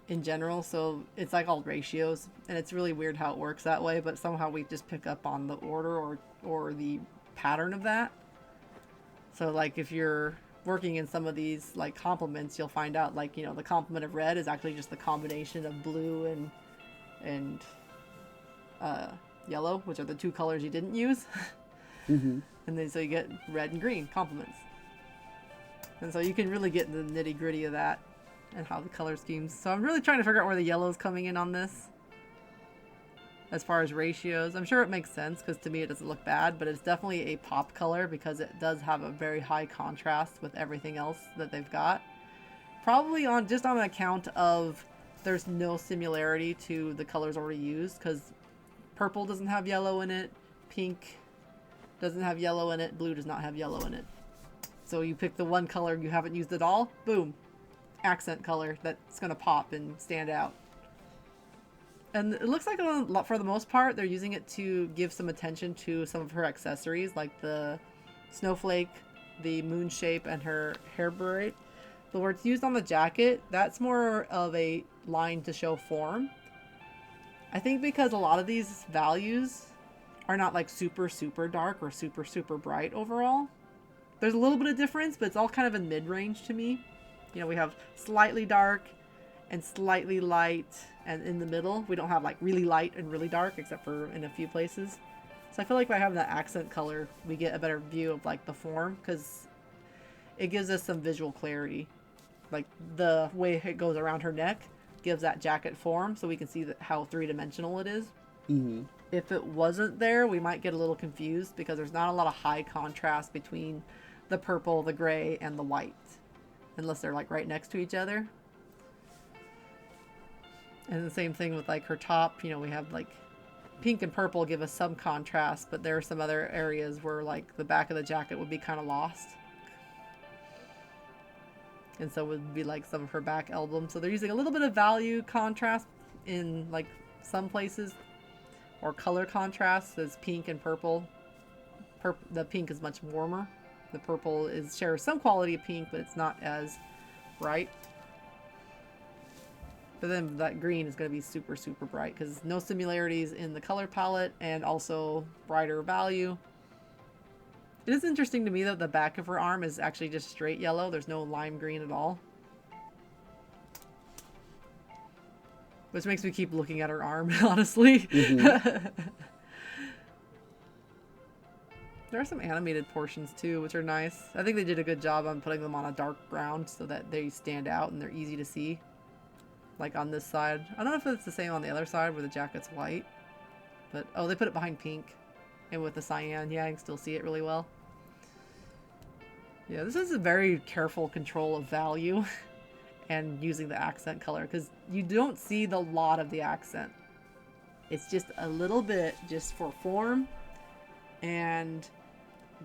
in general. So it's like all ratios. And it's really weird how it works that way. But somehow we just pick up on the order or the pattern of that. So like if you're working in some of these like complements, you'll find out like, you know, the complement of red is actually just the combination of blue and yellow, which are the 2 colors you didn't use. And then so you get red and green complements. And so you can really get into the nitty gritty of that and how the color schemes. So I'm really trying to figure out where the yellow is coming in on this. As far as ratios, I'm sure it makes sense because to me it doesn't look bad, but it's definitely a pop color because it does have a very high contrast with everything else that they've got. Probably just on account of there's no similarity to the colors already used, because purple doesn't have yellow in it, pink doesn't have yellow in it, blue does not have yellow in it. So you pick the one color you haven't used at all, boom, accent color that's going to pop and stand out. And it looks like for the most part they're using it to give some attention to some of her accessories, like the snowflake, the moon shape, and her hair braid. But where it's used on the jacket, that's more of a line to show form. I think because a lot of these values are not like super dark or super bright overall. There's a little bit of difference, but it's all kind of in mid-range to me. You know, we have slightly dark and slightly light, and in the middle we don't have like really light and really dark except for in a few places. So I feel like by having that accent color we get a better view of like the form, because it gives us some visual clarity. like the way it goes around her neck gives that jacket form, so we can see how three-dimensional it is. Mm-hmm. If it wasn't there, we might get a little confused because there's not a lot of high contrast between the purple, the gray, and the white, unless they're like right next to each other. And the same thing with like her top, we have like pink and purple give us some contrast, but there are some other areas where like the back of the jacket would be kind of lost. And so it would be like some of her back emblem. So they're using a little bit of value contrast in like some places, or color contrast as pink and purple. The pink is much warmer. The purple shares some quality of pink, but it's not as bright. But then that green is going to be super, super bright because no similarities in the color palette and also brighter value. It is interesting to me that the back of her arm is actually just straight yellow. There's no lime green at all. Which makes me keep looking at her arm, honestly. Mm-hmm. There are some animated portions too, which are nice. I think they did a good job on putting them on a dark ground so that they stand out and they're easy to see. Like on this side. I don't know if it's the same on the other side where the jacket's white. But, oh, they put it behind pink. And with the cyan, yeah, I can still see it really well. Yeah, this is a very careful control of value and using the accent color because you don't see the lot of the accent. It's just a little bit just for form and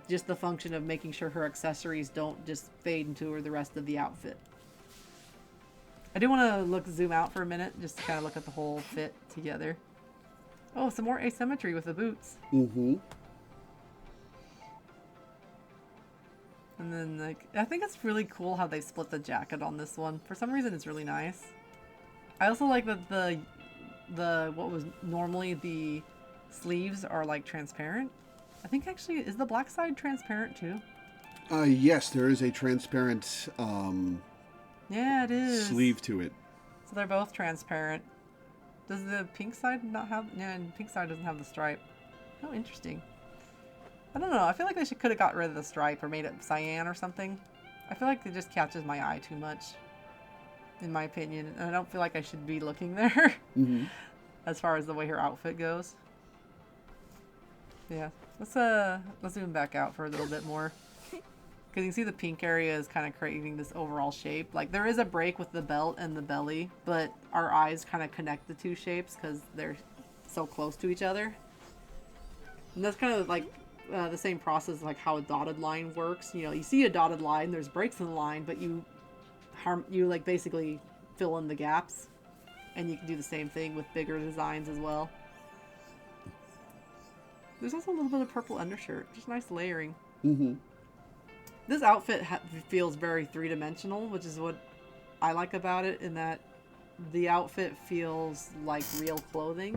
just the function of making sure her accessories don't just fade into the rest of the outfit. I do want to zoom out for a minute just to kind of look at the whole fit together. Oh, some more asymmetry with the boots. Mm-hmm. And then, like, I think it's really cool how they split the jacket on this one. For some reason, it's really nice. I also like that the what was normally the sleeves are, like, transparent. I think, actually, is the black side transparent, too? Yes, there is a transparent, yeah, it is. sleeve to it. So they're both transparent. Does the pink side not have... Yeah, and the pink side doesn't have the stripe. Oh, interesting. I don't know. I feel like they could have got rid of the stripe or made it cyan or something. I feel like it just catches my eye too much, in my opinion. And I don't feel like I should be looking there Mm-hmm. as far as the way her outfit goes. Yeah. Let's zoom back out for a little bit more. Because you can see the pink area is kind of creating this overall shape. Like, there is a break with the belt and the belly, but our eyes kind of connect the two shapes because they're so close to each other. And that's kind of like the same process like how a dotted line works. You see a dotted line, there's breaks in the line, but you like basically fill in the gaps. And you can do the same thing with bigger designs as well. There's also a little bit of purple undershirt. Just nice layering. Mm-hmm. This outfit feels very three-dimensional, which is what I like about it, in that the outfit feels like real clothing.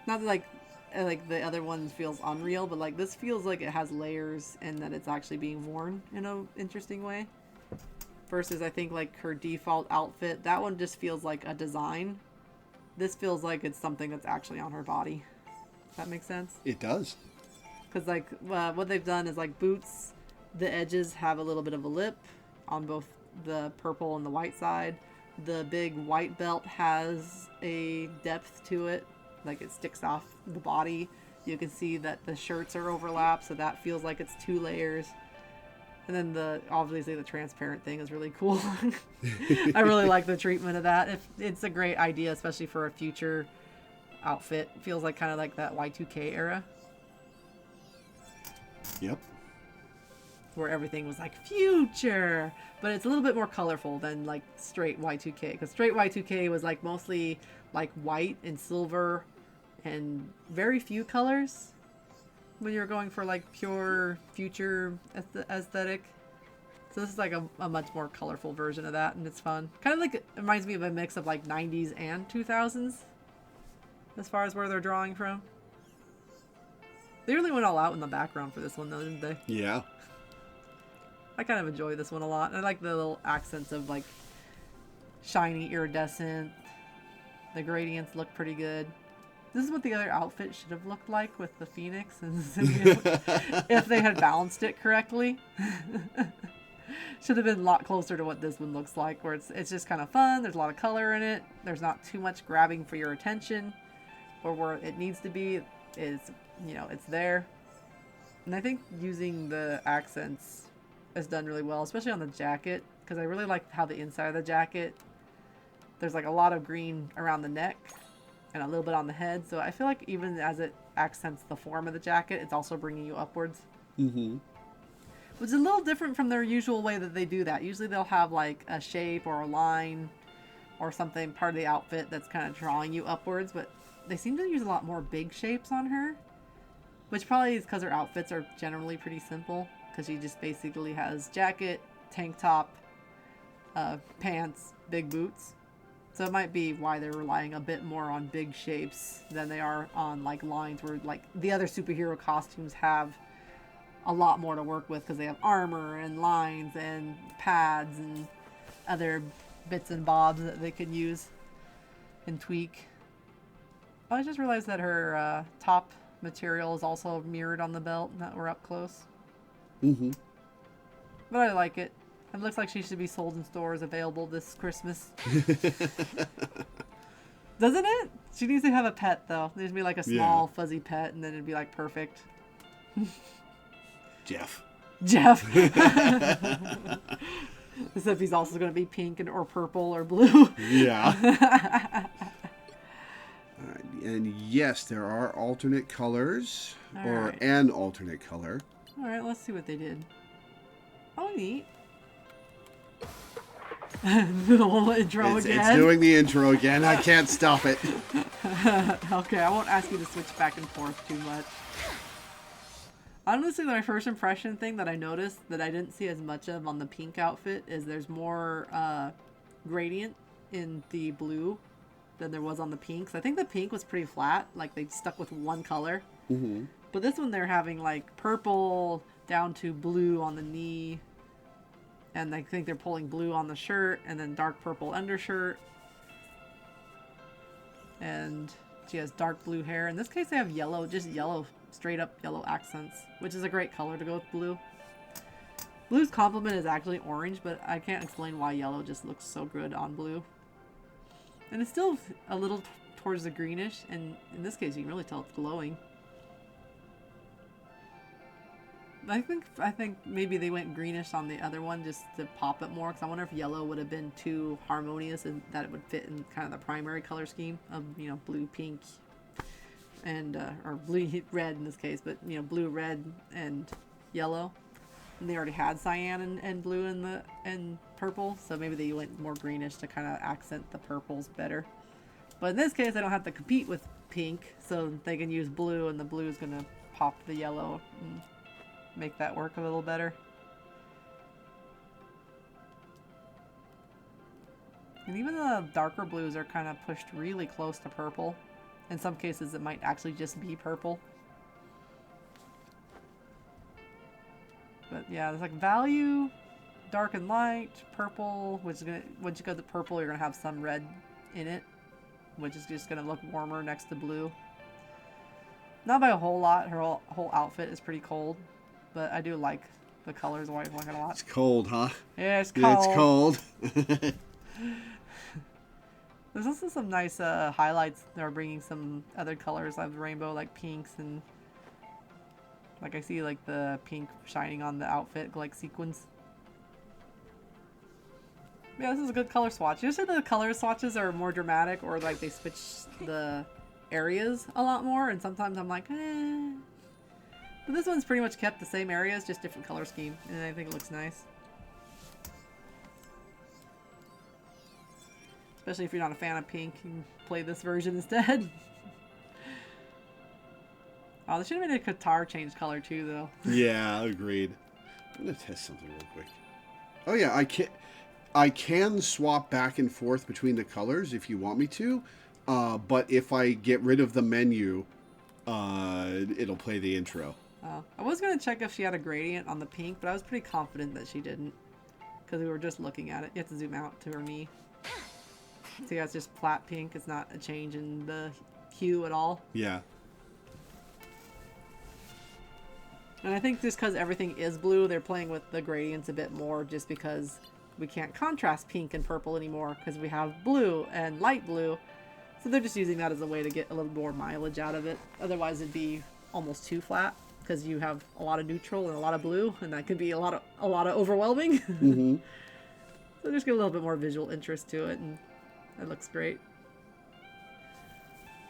Not like the other one feels unreal, but like this feels like it has layers and that it's actually being worn in an interesting way. Versus I think like her default outfit, that one just feels like a design. This feels like it's something that's actually on her body. Does that make sense? It does. Because like what they've done is like boots, the edges have a little bit of a lip on both the purple and the white side. The big white belt has a depth to it, like it sticks off the body. You can see that the shirts are overlapped, so that feels like it's 2 layers. And then obviously the transparent thing is really cool. I really like the treatment of that. It's a great idea, especially for a future outfit. It feels like kind of like that Y2K era. Yep. Where everything was like future, but it's a little bit more colorful than like straight Y2K, because straight Y2K was like mostly like white and silver and very few colors when you're going for like pure future aesthetic. So this is like a much more colorful version of that, and it's fun. Kind of like, it reminds me of a mix of like 90s and 2000s as far as where they're drawing from. They really went all out in the background for this one, though, didn't they? Yeah. I kind of enjoy this one a lot. I like the little accents of, like, shiny, iridescent. The gradients look pretty good. This is what the other outfit should have looked like with the Phoenix, and if they had balanced it correctly. Should have been a lot closer to what this one looks like, where it's just kind of fun. There's a lot of color in it. There's not too much grabbing for your attention, or where it needs to be is, it's there. And I think using the accents is done really well, especially on the jacket, because I really like how the inside of the jacket, there's like a lot of green around the neck and a little bit on the head. So I feel like even as it accents the form of the jacket, it's also bringing you upwards. Mm-hmm. Which is a little different from their usual way that they do that. Usually they'll have like a shape or a line or something, part of the outfit that's kind of drawing you upwards, but they seem to use a lot more big shapes on her, which probably is because her outfits are generally pretty simple, because she just basically has jacket, tank top, pants, big boots. So it might be why they're relying a bit more on big shapes than they are on like lines, where like the other superhero costumes have a lot more to work with, because they have armor and lines and pads and other bits and bobs that they can use and tweak. Oh, I just realized that her top material is also mirrored on the belt, that we're up close. Mm-hmm. But I like it. It looks like she should be sold in stores, available this Christmas. Doesn't it? She needs to have a pet, though. There needs to be like a small, fuzzy pet, and then it'd be like perfect. Jeff. Except he's also going to be pink or purple or blue. Yeah. And yes, there are alternate colors, an alternate color. All right, let's see what they did. Oh, neat. The whole intro again. It's doing the intro again. I can't stop it. Okay, I won't ask you to switch back and forth too much. Honestly, my first impression thing that I noticed that I didn't see as much of on the pink outfit is there's more gradient in the blue than there was on the pink. So I think the pink was pretty flat, like they stuck with one color. Mm-hmm. But this one they're having like purple down to blue on the knee, and I think they're pulling blue on the shirt, and then dark purple undershirt. And she has dark blue hair. In this case, they have yellow, just yellow, straight up yellow accents, which is a great color to go with blue. Blue's complement is actually orange, but I can't explain why yellow just looks so good on blue. And it's still a little towards the greenish, and in this case, you can really tell it's glowing. I think maybe they went greenish on the other one just to pop it more, because I wonder if yellow would have been too harmonious and that it would fit in kind of the primary color scheme of, blue, pink, and or blue, red in this case, but blue, red, and yellow. And they already had cyan and blue and purple, so maybe they went more greenish to kind of accent the purples better. But in this case, they don't have to compete with pink, so they can use blue, and the blue is going to pop the yellow and make that work a little better. And even the darker blues are kind of pushed really close to purple. In some cases, it might actually just be purple. But yeah, there's like value, dark and light, purple, which is gonna, once you go to purple, you're gonna have some red in it, which is just gonna look warmer next to blue. Not by a whole lot. Her whole outfit is pretty cold, but I do like the colors. I like it a lot. It's cold, huh? Yeah, it's cold. It's cold. There's also some nice highlights. They're bringing some other colors like rainbow, like pinks, and like I see like the pink shining on the outfit, like sequins. Yeah, this is a good color swatch. Usually the color swatches are more dramatic, or like they switch the areas a lot more, and sometimes I'm like, eh. But this one's pretty much kept the same areas, just different color scheme, and I think it looks nice. Especially if you're not a fan of pink, you can play this version instead. Oh, they should have made a guitar change color too, though. Yeah, agreed. I'm gonna test something real quick. Oh yeah, I can swap back and forth between the colors if you want me to, but if I get rid of the menu, it'll play the intro. Oh, I was gonna check if she had a gradient on the pink, but I was pretty confident that she didn't, because we were just looking at it. You have to zoom out to her knee. See how it's just flat pink. It's not a change in the hue at all. Yeah. And I think just because everything is blue, they're playing with the gradients a bit more just because we can't contrast pink and purple anymore because we have blue and light blue. So they're just using that as a way to get a little more mileage out of it. Otherwise, it'd be almost too flat because you have a lot of neutral and a lot of blue, and that could be a lot of overwhelming. Mm-hmm. So just get a little bit more visual interest to it, and it looks great.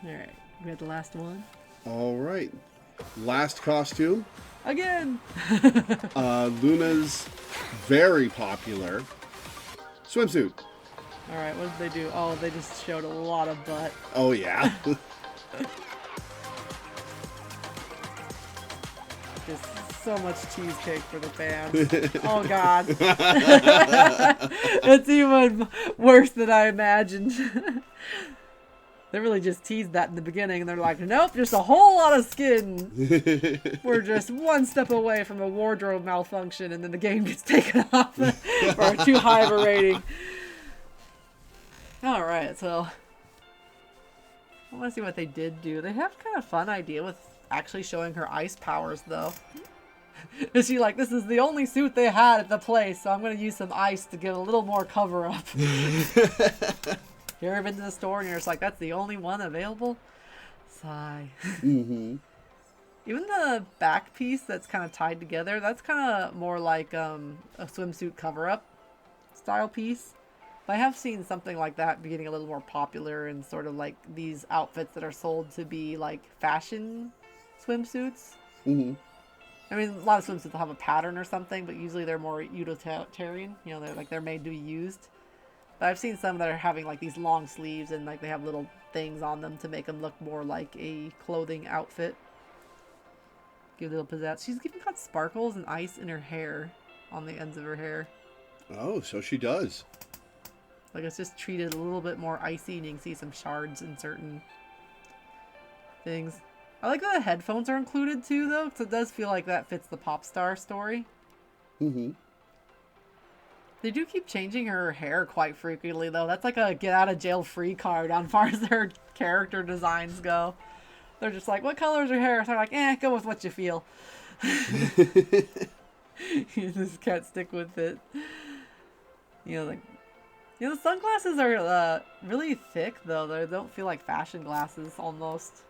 All right, we got the last one. All right. Last costume. Again! Luna's very popular swimsuit. All right, what did they do? Oh, they just showed a lot of butt. Oh, yeah. Just so much cheesecake for the fans. Oh, God. It's even worse than I imagined. They really just teased that in the beginning, and they're like, nope, just a whole lot of skin. We're just one step away from a wardrobe malfunction, and then the game gets taken off for too high of a rating. Alright, so I want to see what they did do. They have kind of fun idea with actually showing her ice powers, though. Is she like, this is the only suit they had at the place, so I'm going to use some ice to give a little more cover up. You ever been to the store and you're just like, that's the only one available? Sigh. Mm-hmm. Even the back piece that's kind of tied together, that's kind of more like a swimsuit cover-up style piece. But I have seen something like that getting a little more popular and sort of like these outfits that are sold to be like fashion swimsuits. Mm-hmm. I mean, a lot of swimsuits will have a pattern or something, but usually they're more utilitarian. You know, they're made to be used. But I've seen some that are having like these long sleeves and like they have little things on them to make them look more like a clothing outfit. Give a little pizzazz. She's even got sparkles and ice in her hair, on the ends of her hair. Oh, so she does. Like it's just treated a little bit more icy, and you can see some shards in certain things. I like that the headphones are included too, though, because it does feel like that fits the pop star story. Mm-hmm. They do keep changing her hair quite frequently, though. That's like a get out of jail free card on far as their character designs go. They're just like, what color is your hair? So they're like, go with what you feel. You just can't stick with it. The sunglasses are really thick, though. They don't feel like fashion glasses, almost.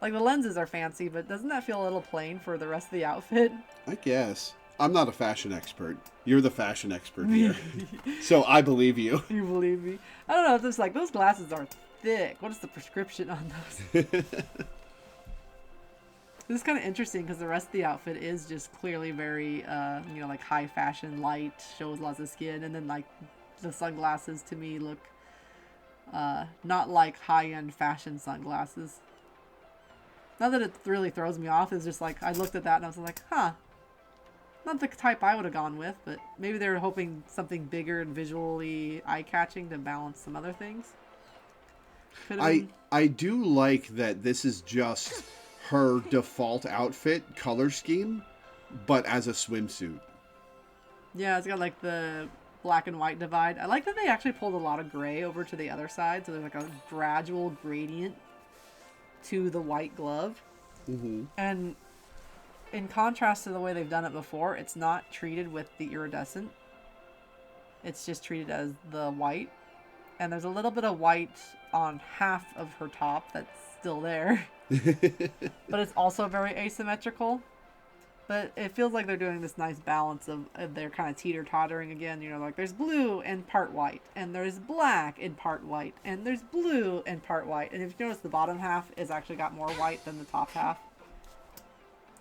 Like, the lenses are fancy, but doesn't that feel a little plain for the rest of the outfit? I guess. I'm not a fashion expert. You're the fashion expert here. So I believe you. You believe me? I don't know if it's like, those glasses are thick. What is the prescription on those? This is kind of interesting because the rest of the outfit is just clearly very, like high fashion, light, shows lots of skin. And then like the sunglasses to me look not like high-end fashion sunglasses. Not that it really throws me off. It's just like, I looked at that and I was like, huh. Not the type I would have gone with, but maybe they were hoping something bigger and visually eye-catching to balance some other things. I do like that this is just her default outfit color scheme, but as a swimsuit. Yeah, it's got like the black and white divide. I like that they actually pulled a lot of gray over to the other side, so there's like a gradual gradient to the white glove. Mm-hmm. And in contrast to the way they've done it before, it's not treated with the iridescent. It's just treated as the white. And there's a little bit of white on half of her top that's still there. But it's also very asymmetrical. But it feels like they're doing this nice balance of they're kind of teeter-tottering again. Like there's blue and part white. And there's black and part white. And there's blue and part white. And if you notice, the bottom half is actually got more white than the top half.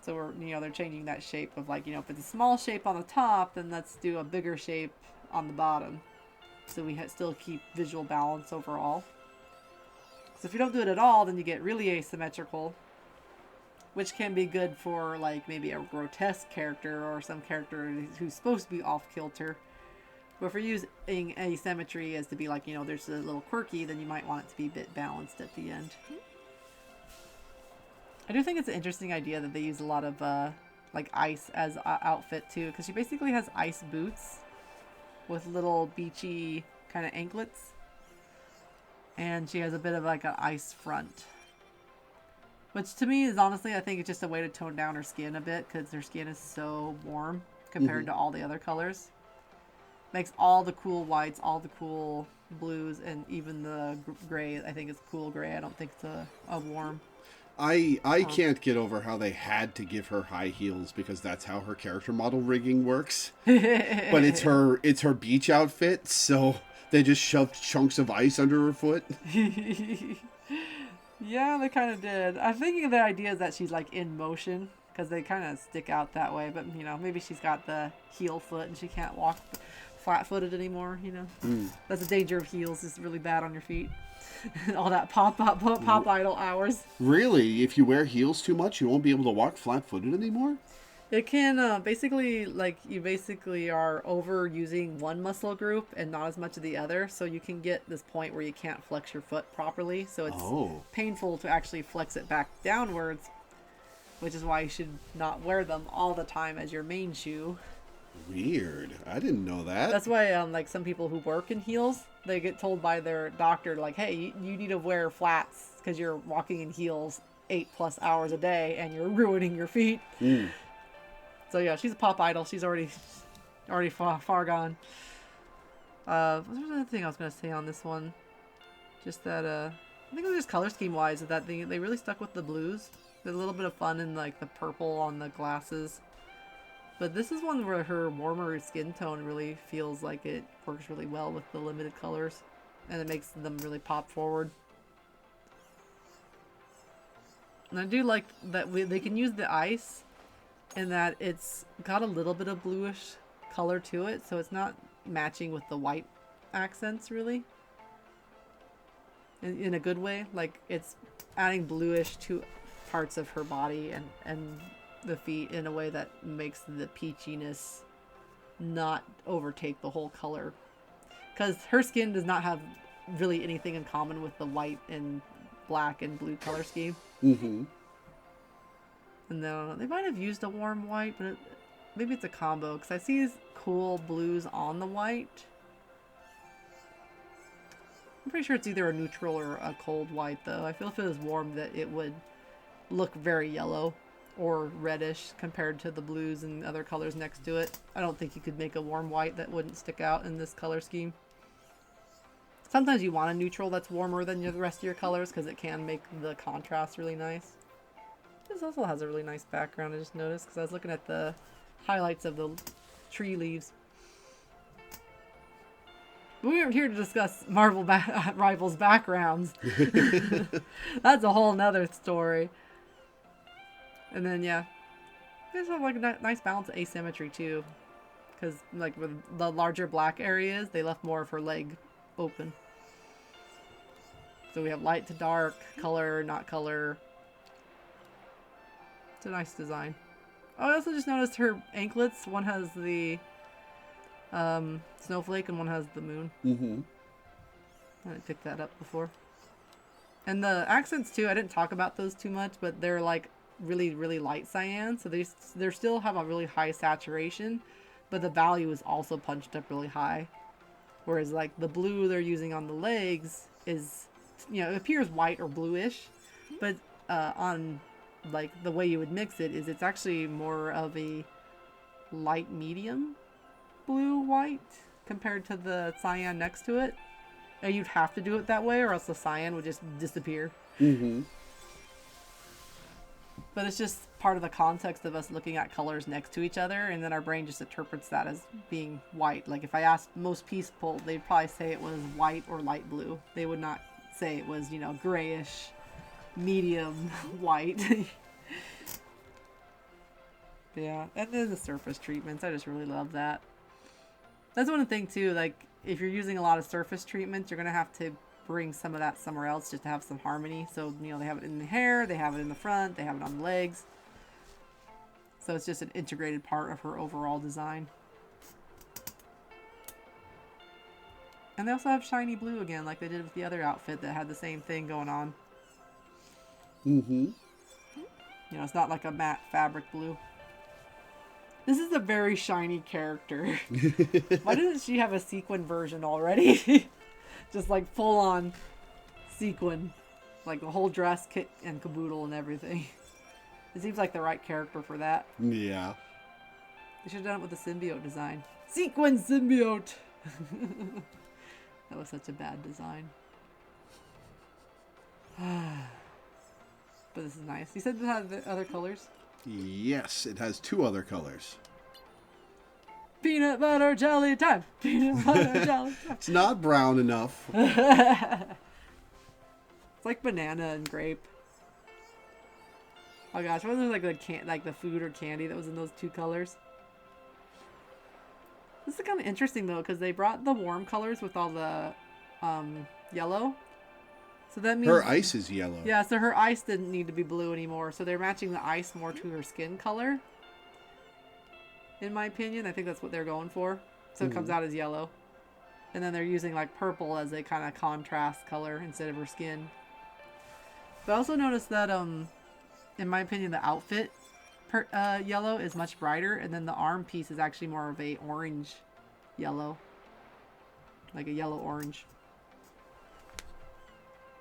So they're changing that shape of like, if it's a small shape on the top, then let's do a bigger shape on the bottom. So we still keep visual balance overall. So if you don't do it at all, then you get really asymmetrical, which can be good for like maybe a grotesque character or some character who's supposed to be off kilter. But if you're using asymmetry as to be like, there's a little quirky, then you might want it to be a bit balanced at the end. I do think it's an interesting idea that they use a lot of like ice as outfit too, because she basically has ice boots with little beachy kind of anklets, and she has a bit of like an ice front. Which to me is honestly, I think it's just a way to tone down her skin a bit because her skin is so warm compared to all the other colors. Makes all the cool whites, all the cool blues, and even the gray. I think it's cool gray. I don't think it's a warm. I can't get over how they had to give her high heels because that's how her character model rigging works. But it's her beach outfit, so they just shoved chunks of ice under her foot. Yeah, they kind of did. I'm thinking the idea is that she's like in motion because they kind of stick out that way. But maybe she's got the heel foot and she can't walk flat-footed anymore. That's the danger of heels. It's really bad on your feet. All that pop idol hours. Really, if you wear heels too much, you won't be able to walk flat-footed anymore? It can basically, like, you basically are overusing one muscle group and not as much of the other, so you can get this point where you can't flex your foot properly, so it's painful to actually flex it back downwards, which is why you should not wear them all the time as your main shoe. Weird. I didn't know that. That's why, like, some people who work in heels, they get told by their doctor, like, hey, you need to wear flats because you're walking in heels 8+ hours a day and you're ruining your feet. So yeah, she's a pop idol. She's already far gone. What was another thing I was gonna say on this one? Just that I think it was just color scheme wise that they really stuck with the blues. There's a little bit of fun in like the purple on the glasses. But this is one where her warmer skin tone really feels like it works really well with the limited colors, and it makes them really pop forward. And I do like that they can use the ice. And that it's got a little bit of bluish color to it, so it's not matching with the white accents really. In a good way, like it's adding bluish to parts of her body and the feet in a way that makes the peachiness not overtake the whole color. Because her skin does not have really anything in common with the white and black and blue color scheme. And then they might have used a warm white, but maybe it's a combo because I see these cool blues on the white. I'm pretty sure it's either a neutral or a cold white though. I feel if it was warm that it would look very yellow or reddish compared to the blues and other colors next to it. I don't think you could make a warm white that wouldn't stick out in this color scheme. Sometimes you want a neutral that's warmer than the rest of your colors because it can make the contrast really nice. This also has a really nice background, I just noticed, because I was looking at the highlights of the tree leaves. But we aren't here to discuss Marvel Rivals backgrounds. That's a whole nother story. And then, yeah. There's like a nice balance of asymmetry, too. Because, like, with the larger black areas, they left more of her leg open. So we have light to dark, color, not color. It's a nice design. Oh, I also just noticed her anklets. One has the snowflake and one has the moon. I didn't pick that up before. And the accents too, I didn't talk about those too much, but they're like really, really light cyan. So they still have a really high saturation, but the value is also punched up really high. Whereas like the blue they're using on the legs is, it appears white or bluish, but on like the way you would mix it is it's actually more of a light medium blue white compared to the cyan next to it. And you'd have to do it that way or else the cyan would just disappear. But it's just part of the context of us looking at colors next to each other, and then our brain just interprets that as being white. Like if I asked most people, they'd probably say it was white or light blue. They would not say it was, grayish medium white. Yeah, and then the surface treatments, I just really love that. That's one thing too, like if you're using a lot of surface treatments, you're gonna have to bring some of that somewhere else just to have some harmony. So they have it in the hair, they have it in the front, they have it on the legs, so it's just an integrated part of her overall design. And they also have shiny blue again, like they did with the other outfit that had the same thing going on. It's not like a matte fabric blue. This is a very shiny character. Why doesn't she have a sequin version already? Just like full on sequin. Like the whole dress, kit, and caboodle and everything. It seems like the right character for that. Yeah. They should have done it with the symbiote design. Sequin symbiote! That was such a bad design. But this is nice. You said it had the other colors? Yes, it has 2 other colors. Peanut butter jelly time! Peanut butter jelly time! It's not brown enough. It's like banana and grape. Oh gosh, wasn't there like the food or candy that was in those 2 colors? This is kind of interesting though, because they brought the warm colors with all the yellow. So that means Her ice is yellow. Yeah, so her ice didn't need to be blue anymore. So they're matching the ice more to her skin color. In my opinion, I think that's what they're going for. So it comes out as yellow. And then they're using like purple as a kind of contrast color instead of her skin. But I also noticed that, in my opinion, the outfit yellow is much brighter. And then the arm piece is actually more of a orange yellow. Like a yellow orange.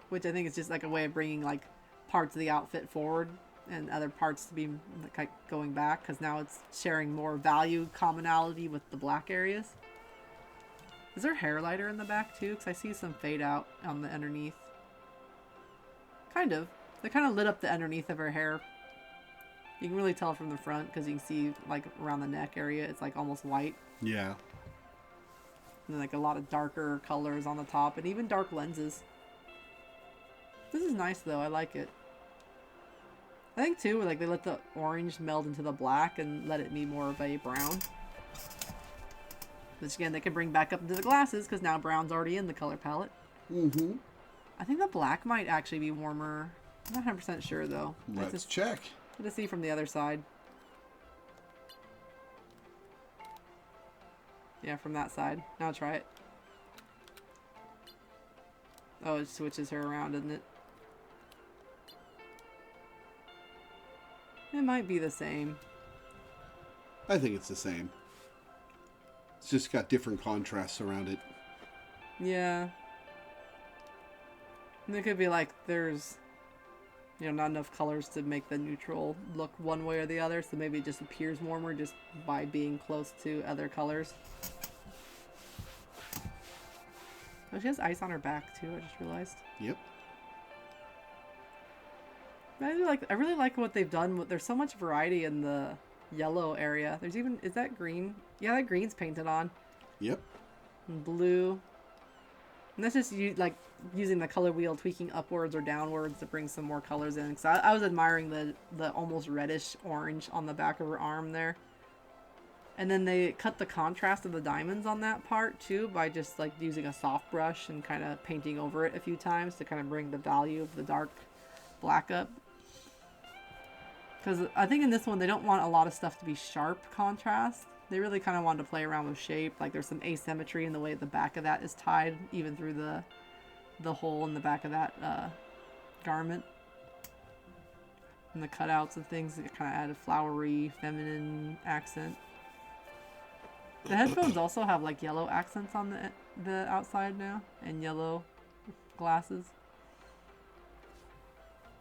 Which I think is just like a way of bringing like parts of the outfit forward and other parts to be like going back, because now it's sharing more value commonality with the black areas. Is there hair lighter in the back too? Because I see some fade out on the underneath. Kind of. They kind of lit up the underneath of her hair. You can really tell from the front because you can see like around the neck area it's like almost white. Yeah. And then like a lot of darker colors on the top and even dark lenses. This is nice though, I like it. I think too, like they let the orange meld into the black and let it be more of a brown. Which again, they can bring back up into the glasses because now brown's already in the color palette. Mm-hmm. I think the black might actually be warmer. I'm not 100% sure though. Let's check. Let's see from the other side. Yeah, from that side. Now try it. Oh, it switches her around, doesn't it? It might be the same. I think it's the same. It's just got different contrasts around it. Yeah. And it could be like there's, not enough colors to make the neutral look one way or the other, so maybe it just appears warmer just by being close to other colors. Oh, she has ice on her back too, I just realized. Yep. I really like what they've done. There's so much variety in the yellow area. There's even, is that green? Yeah, that green's painted on. Yep. And blue. And that's just like using the color wheel, tweaking upwards or downwards to bring some more colors in. Because I was admiring the almost reddish orange on the back of her arm there. And then they cut the contrast of the diamonds on that part too by just like using a soft brush and kind of painting over it a few times to kind of bring the value of the dark black up. Because I think in this one they don't want a lot of stuff to be sharp contrast. They really kind of wanted to play around with shape. Like there's some asymmetry in the way the back of that is tied, even through the hole in the back of that garment. And the cutouts and things that kind of add a flowery, feminine accent. The headphones also have like yellow accents on the outside now, and yellow glasses.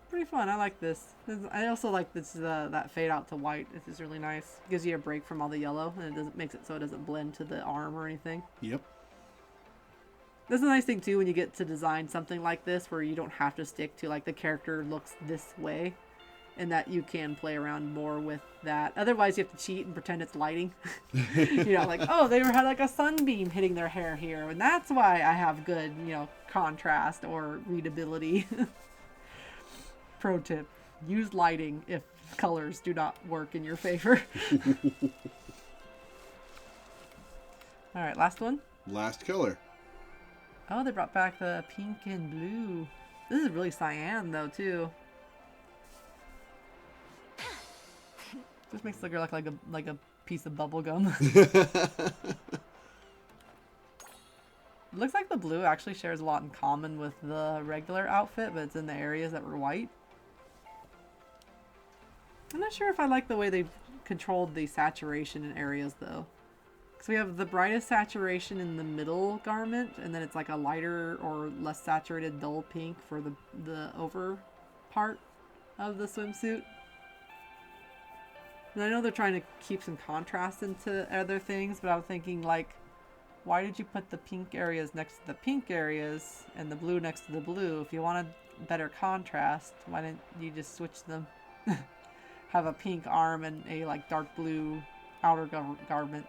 Pretty fun. I like this. I also like this that fade out to white. This is really nice. Gives you a break from all the yellow, and it makes it so it doesn't blend to the arm or anything. Yep. That's a nice thing too when you get to design something like this, where you don't have to stick to like the character looks this way, and that you can play around more with that. Otherwise, you have to cheat and pretend it's lighting. Like, oh, they had like a sunbeam hitting their hair here, and that's why I have good, contrast or readability. Pro tip, use lighting if colors do not work in your favor. Alright, last one. Last color. Oh, they brought back the pink and blue. This is really cyan though too. Just makes the girl look like a piece of bubble gum. It looks like the blue actually shares a lot in common with the regular outfit, but it's in the areas that were white. I'm not sure if I like the way they've controlled the saturation in areas though. So we have the brightest saturation in the middle garment, and then it's like a lighter or less saturated dull pink for the over part of the swimsuit. And I know they're trying to keep some contrast into other things, but I was thinking, like, why did you put the pink areas next to the pink areas and the blue next to the blue? If you wanted better contrast, why didn't you just switch them? Have a pink arm and a like dark blue outer garment.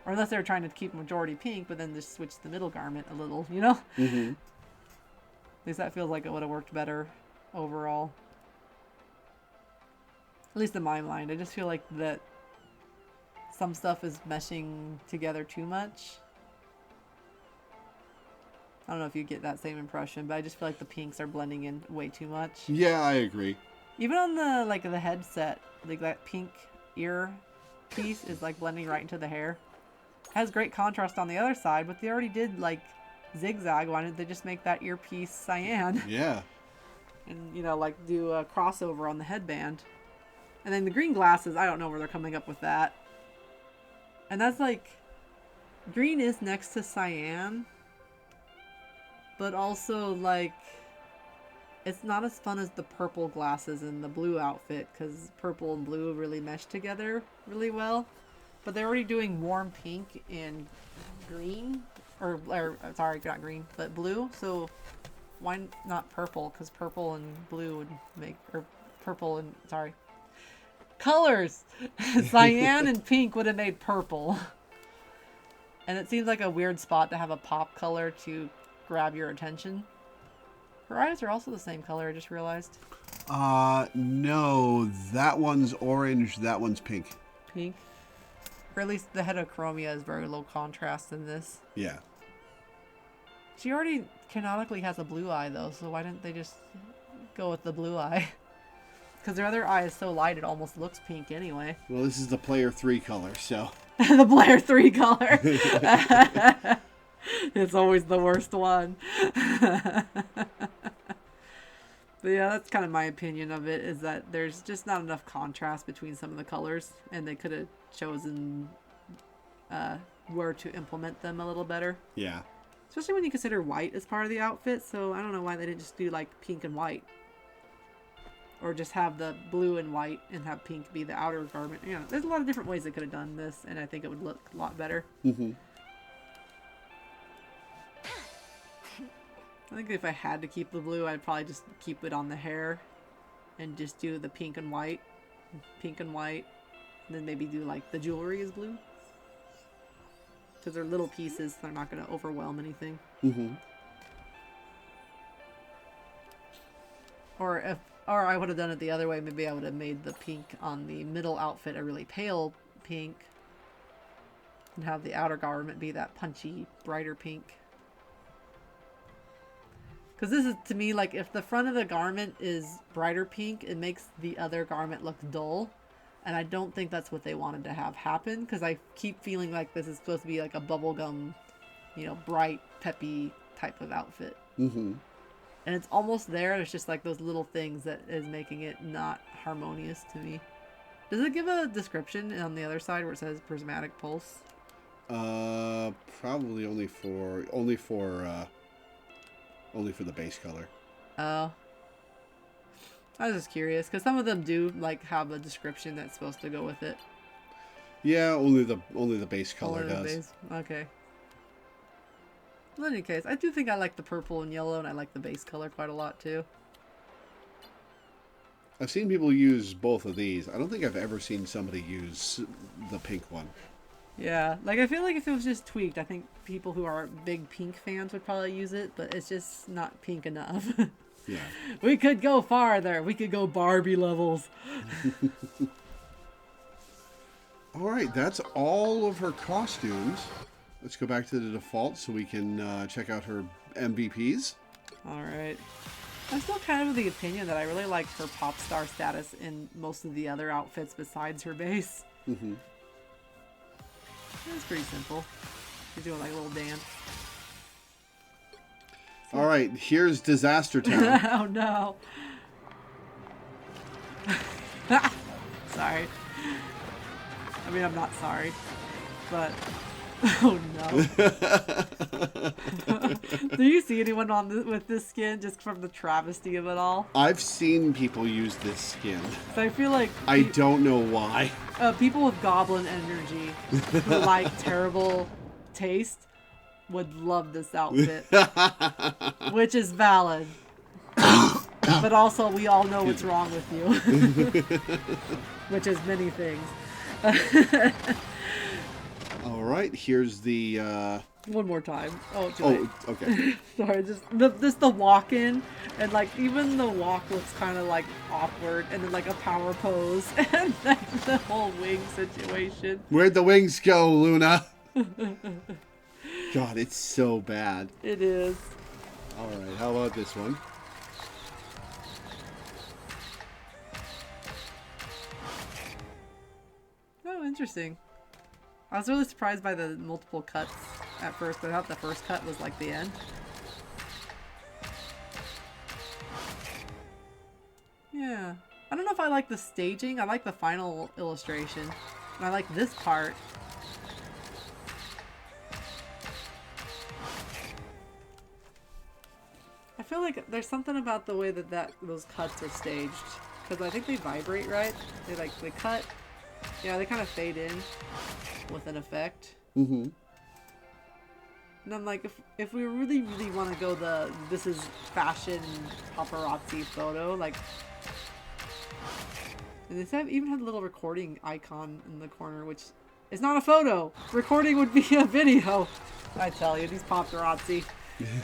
Or unless they were trying to keep majority pink, but then just switch the middle garment a little, you know? Mm-hmm. At least that feels like it would have worked better overall. At least in my mind. I just feel like that some stuff is meshing together too much. I don't know if you get that same impression, but I just feel like the pinks are blending in way too much. Yeah, I agree. Even on the like the headset, like that pink ear piece is like blending right into the hair. Has great contrast on the other side, but they already did like zigzag. Why didn't they just make that earpiece cyan? Yeah. And, you know, like do a crossover on the headband. And then the green glasses, I don't know where they're coming up with that. And that's like, green is next to cyan, but also like, it's not as fun as the purple glasses in the blue outfit, because purple and blue really mesh together really well. But they're already doing warm pink and green, or sorry, not green, but blue. So why not purple? Because purple and blue would make, or purple and, sorry, colors. Cyan and pink would have made purple. And it seems like a weird spot to have a pop color to grab your attention. Her eyes are also the same color, I just realized. No, that one's orange, that one's pink. Pink? Or at least the heterochromia is very low contrast in this. Yeah. She already canonically has a blue eye, though, so why didn't they just go with the blue eye? Because their other eye is so light it almost looks pink anyway. Well, this is the player 3 color, so... The Blair 3 color. It's always the worst one. But yeah, that's kind of my opinion of it, is that there's just not enough contrast between some of the colors, and they could have chosen where to implement them a little better. Yeah. Especially when you consider white as part of the outfit, so I don't know why they didn't just do like pink and white. Or just have the blue and white and have pink be the outer garment. You know, there's a lot of different ways they could have done this, and I think it would look a lot better. Mm-hmm. I think if I had to keep the blue, I'd probably just keep it on the hair and just do the pink and white, and then maybe do like the jewelry is blue. Because they're little pieces, they're not going to overwhelm anything. Mm-hmm. Or I would have done it the other way. Maybe I would have made the pink on the middle outfit a really pale pink, and have the outer garment be that punchy, brighter pink. Because this is, to me, like, if the front of the garment is brighter pink, it makes the other garment look dull. And I don't think that's what they wanted to have happen, because I keep feeling like this is supposed to be like a bubblegum, you know, bright, peppy type of outfit. Mm-hmm. And it's almost there. There's just like those little things that is making it not harmonious to me. Does it give a description on the other side where it says prismatic pulse? Probably only for the base color. Oh. I was just curious, because some of them do like have a description that's supposed to go with it. Yeah, only the base color Only the does. base. Okay. Well, in any case, I do think I like the purple and yellow, and I like the base color quite a lot too. I've seen people use both of these. I don't think I've ever seen somebody use the pink one. Yeah, like I feel like if it was just tweaked, I think people who are big pink fans would probably use it, but it's just not pink enough. Yeah. We could go farther. We could go Barbie levels. All right, that's all of her costumes. Let's go back to the default so we can check out her MVPs. All right. I'm still kind of the opinion that I really liked her pop star status in most of the other outfits besides her base. Mm-hmm. It's pretty simple. She's doing like a little dance. All right, here's Disaster Town. Oh no. Sorry. I mean, I'm not sorry. But oh no. Do you see anyone on with this skin just from the travesty of it all? I've seen people use this skin. So I feel like I don't know why. People with goblin energy who like terrible taste would love this outfit, which is valid. But also, we all know what's wrong with you, which is many things. All right, here's the. One more time. Oh, okay. Sorry, just the walk in, and like even the walk looks kind of like awkward, and then like a power pose, and like the whole wing situation. Where'd the wings go, Luna? God, it's so bad. It is. All right, how about this one? Oh, interesting. I was really surprised by the multiple cuts at first, but I thought the first cut was like the end. Yeah. I don't know if I like the staging. I like the final illustration. And I like this part. I feel like there's something about the way that those cuts are staged. Because I think they vibrate, right? They cut. Yeah, they kind of fade in with an effect. Mm-hmm. And I'm like, if we really, really want to go this is fashion paparazzi photo, like... And they even had a little recording icon in the corner, which is not a photo. Recording would be a video. I tell you, these paparazzi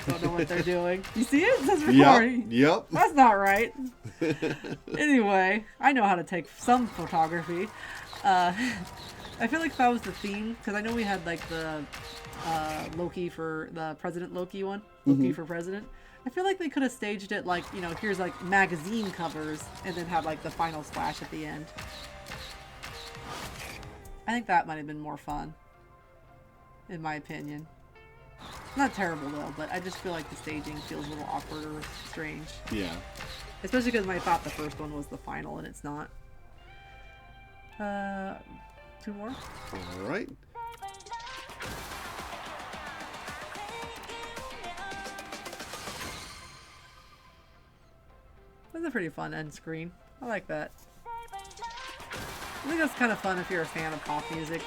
don't know what they're doing. You see it? It says recording. Yep. That's not right. Anyway, I know how to take some photography. I feel like if that was the theme, because I know we had like the Loki for the President Loki one, Loki for President. I feel like they could have staged it like, you know, here's like magazine covers and then have like the final splash at the end. I think that might have been more fun, in my opinion. Not terrible though, but I just feel like the staging feels a little awkward or strange. Yeah. Especially because I thought the first one was the final and it's not. Two more? All right. That's a pretty fun end screen. I like that. I think that's kind of fun if you're a fan of pop music.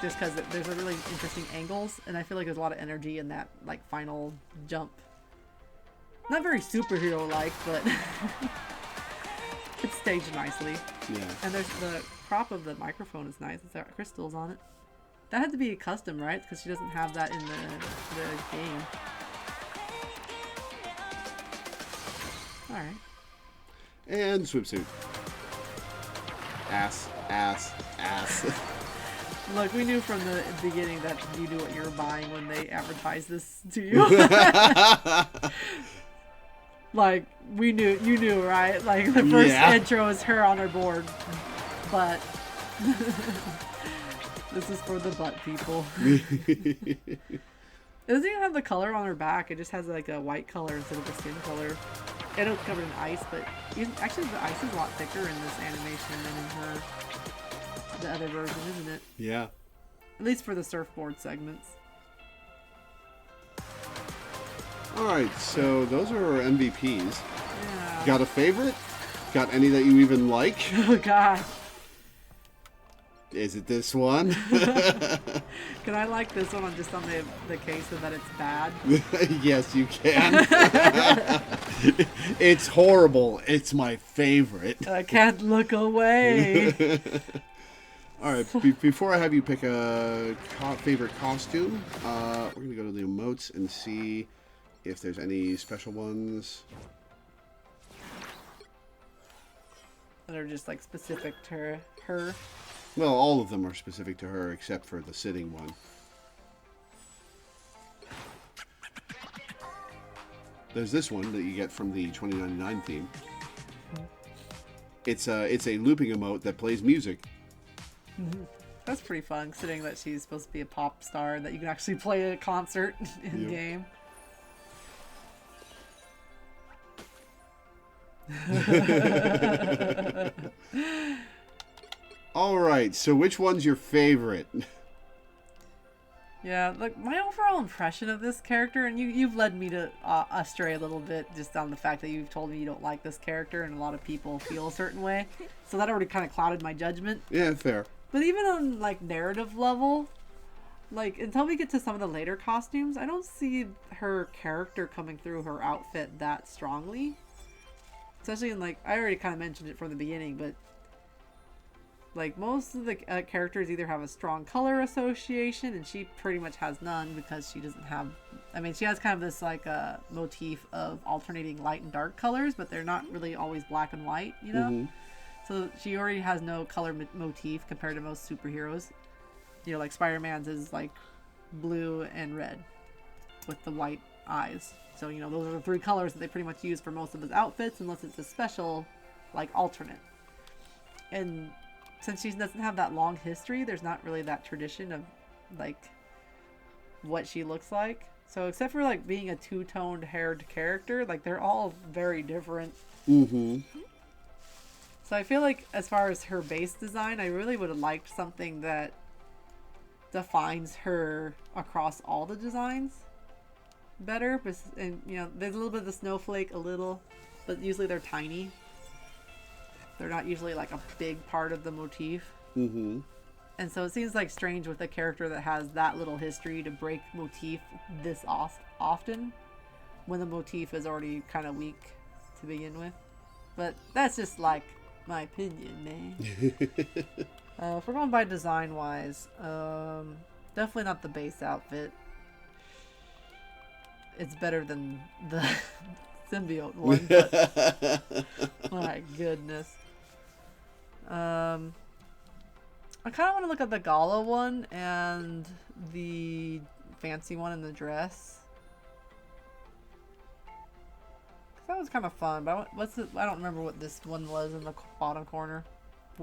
Just because there's a really interesting angles, and I feel like there's a lot of energy in that like final jump. Not very superhero-like, but it's staged nicely. Yeah. And there's the prop of the microphone is nice. It's got crystals on it. That had to be custom, right? Because she doesn't have that in the game. All right. And swimsuit. Ass, ass, ass. Look, we knew from the beginning that you knew what you were buying when they advertised this to you. Like, you knew, right? Like, the first intro is her on her board. But this is for the butt people. It doesn't even have the color on her back. It just has like a white color instead of a skin color. I know it's covered in ice, but actually the ice is a lot thicker in this animation than in the other version, isn't it? Yeah. At least for the surfboard segments. Alright, so those are our MVPs. Yeah. Got a favorite? Got any that you even like? Oh, God. Is it this one? Can I like this one just on the case of that it's bad? Yes, you can. It's horrible. It's my favorite. I can't look away. Alright, before I have you pick a favorite costume, we're going to go to the emotes and see if there's any special ones. That are just like specific to her. Well, all of them are specific to her except for the sitting one. There's this one that you get from the 2099 theme. It's a looping emote that plays music. That's pretty fun, considering that she's supposed to be a pop star, that you can actually play at a concert in game. All right, so which one's your favorite? Yeah, like my overall impression of this character, and you've led me to astray a little bit just on the fact that you've told me you don't like this character, and a lot of people feel a certain way, so that already kind of clouded my judgment. Yeah, fair. But even on like narrative level, like until we get to some of the later costumes, I don't see her character coming through her outfit that strongly. Especially in like I already kind of mentioned it from the beginning, but like most of the characters either have a strong color association, and she pretty much has none because she doesn't have. I mean, she has kind of this like motif of alternating light and dark colors, but they're not really always black and white, you know. Mm-hmm. So she already has no color motif compared to most superheroes. You know, like Spider-Man's is like blue and red with the white eyes. So you know, those are the three colors that they pretty much use for most of his outfits, unless it's a special, like alternate. And since she doesn't have that long history, there's not really that tradition of like what she looks like. So except for like being a two-toned haired character, like they're all very different. Mm-hmm. So I feel like as far as her base design, I really would have liked something that defines her across all the designs better. And you know, there's a little bit of the snowflake, a little, but usually they're tiny. They're not usually like a big part of the motif. Mm-hmm. And so it seems like strange with a character that has that little history to break motif this often when the motif is already kind of weak to begin with. But that's just like my opinion, man. If we're going by design wise, definitely not the base outfit. It's better than the symbiote one, but my goodness. I kind of want to look at the gala one and the fancy one in the dress. That was kind of fun, but I don't remember what this one was in the bottom corner,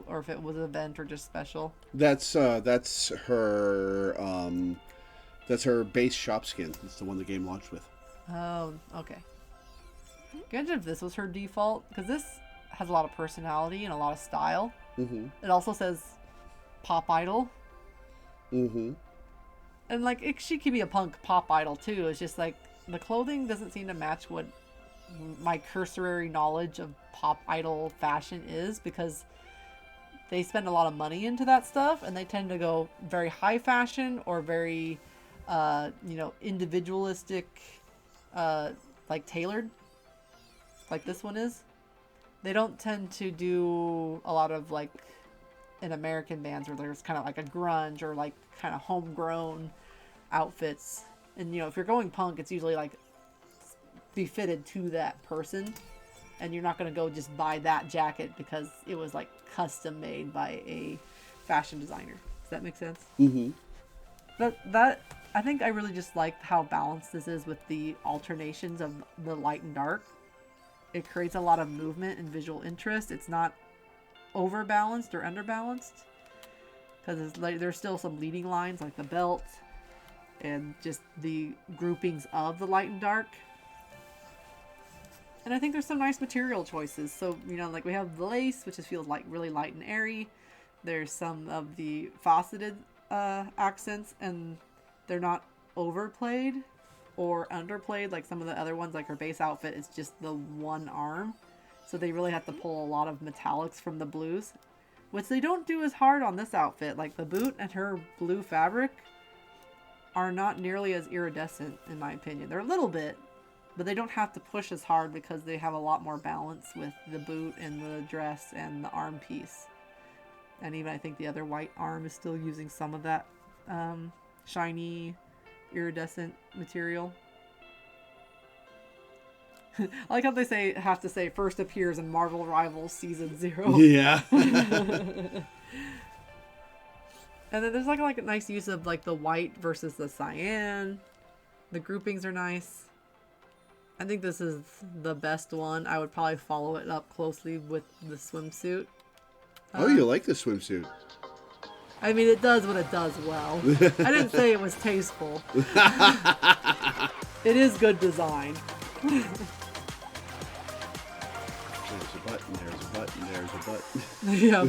or if it was an event or just special. That's her base shop skin. It's the one the game launched with. Oh, okay. Imagine if this was her default, because this has a lot of personality and a lot of style. Mm-hmm. It also says pop idol. Mm-hmm. And like she could be a punk pop idol too. It's just like the clothing doesn't seem to match what my cursory knowledge of pop idol fashion is, because they spend a lot of money into that stuff, and they tend to go very high fashion or very individualistic, like tailored, like this one is. They don't tend to do a lot of like in American bands where there's kind of like a grunge or like kind of homegrown outfits. And if you're going punk, it's usually like befitted to that person, and you're not going to go just buy that jacket because it was like custom made by a fashion designer. Does that make sense? Mm-hmm. That I think I really just like how balanced this is with the alternations of the light and dark. It creates a lot of movement and visual interest. It's not overbalanced or underbalanced, because like there's still some leading lines like the belt and just the groupings of the light and dark. And I think there's some nice material choices. So, like we have the lace, which just feels like really light and airy. There's some of the faceted accents, and they're not overplayed or underplayed like some of the other ones. Like her base outfit is just the one arm. So they really have to pull a lot of metallics from the blues, which they don't do as hard on this outfit. Like the boot and her blue fabric are not nearly as iridescent, in my opinion. They're a little bit, but they don't have to push as hard because they have a lot more balance with the boot and the dress and the arm piece. And even I think the other white arm is still using some of that shiny iridescent material. I like how they have to say first appears in Marvel Rivals Season 0. Yeah. And then there's like a nice use of like the white versus the cyan. The groupings are nice. I think this is the best one. I would probably follow it up closely with the swimsuit. Oh, you like the swimsuit? I mean, it does what it does well. I didn't say it was tasteful. It is good design. There's a button, there's a button, there's a button. Yeah.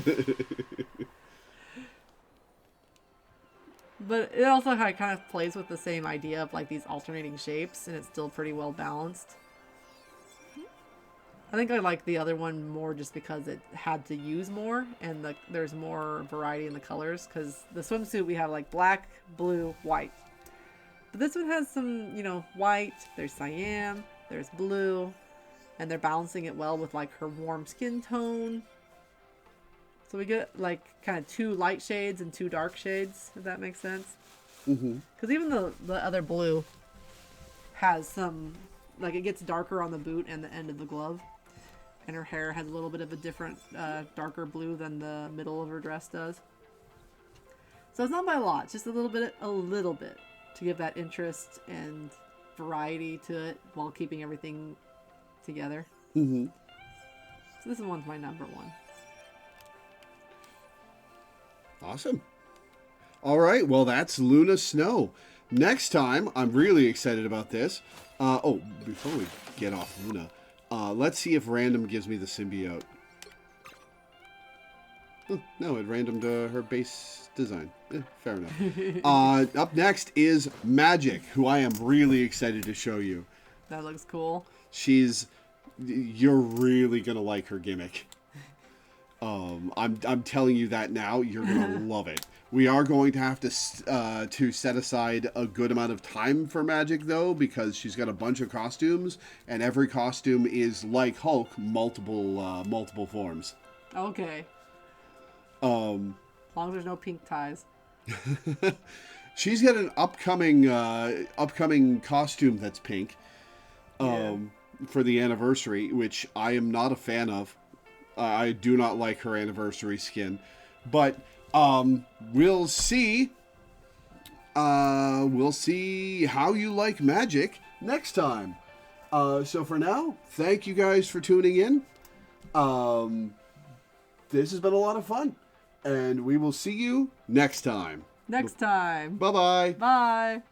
But it also kind of plays with the same idea of like these alternating shapes, and it's still pretty well balanced. I think I like the other one more just because it had to use more, and there's more variety in the colors. Because the swimsuit we have like black, blue, white. But this one has some, white, there's cyan, there's blue, and they're balancing it well with like her warm skin tone. So we get like kind of 2 light shades and 2 dark shades, if that makes sense. Because even the other blue has some, like it gets darker on the boot and the end of the glove. And her hair has a little bit of a different, darker blue than the middle of her dress does. So it's not by a lot, just a little bit, to give that interest and variety to it while keeping everything together. So this one's my number 1. Awesome. All right, well, that's Luna Snow. Next time, I'm really excited about this. Before we get off Luna, let's see if random gives me the symbiote. Oh, no, it randomed her base design. Fair enough. Up next is Magic, who I am really excited to show you. That looks cool. You're really gonna like her gimmick. I'm telling you that now. You're gonna love it. We are going to have to set aside a good amount of time for Magic, though, because she's got a bunch of costumes, and every costume is like Hulk, multiple forms. Okay. As long as there's no pink ties. She's got an upcoming costume that's pink, for the anniversary, which I am not a fan of. I do not like her anniversary skin, but we'll see. We'll see how you like Magic next time. So for now, thank you guys for tuning in. This has been a lot of fun, and we will see you next time. Next time. Bye-bye. Bye.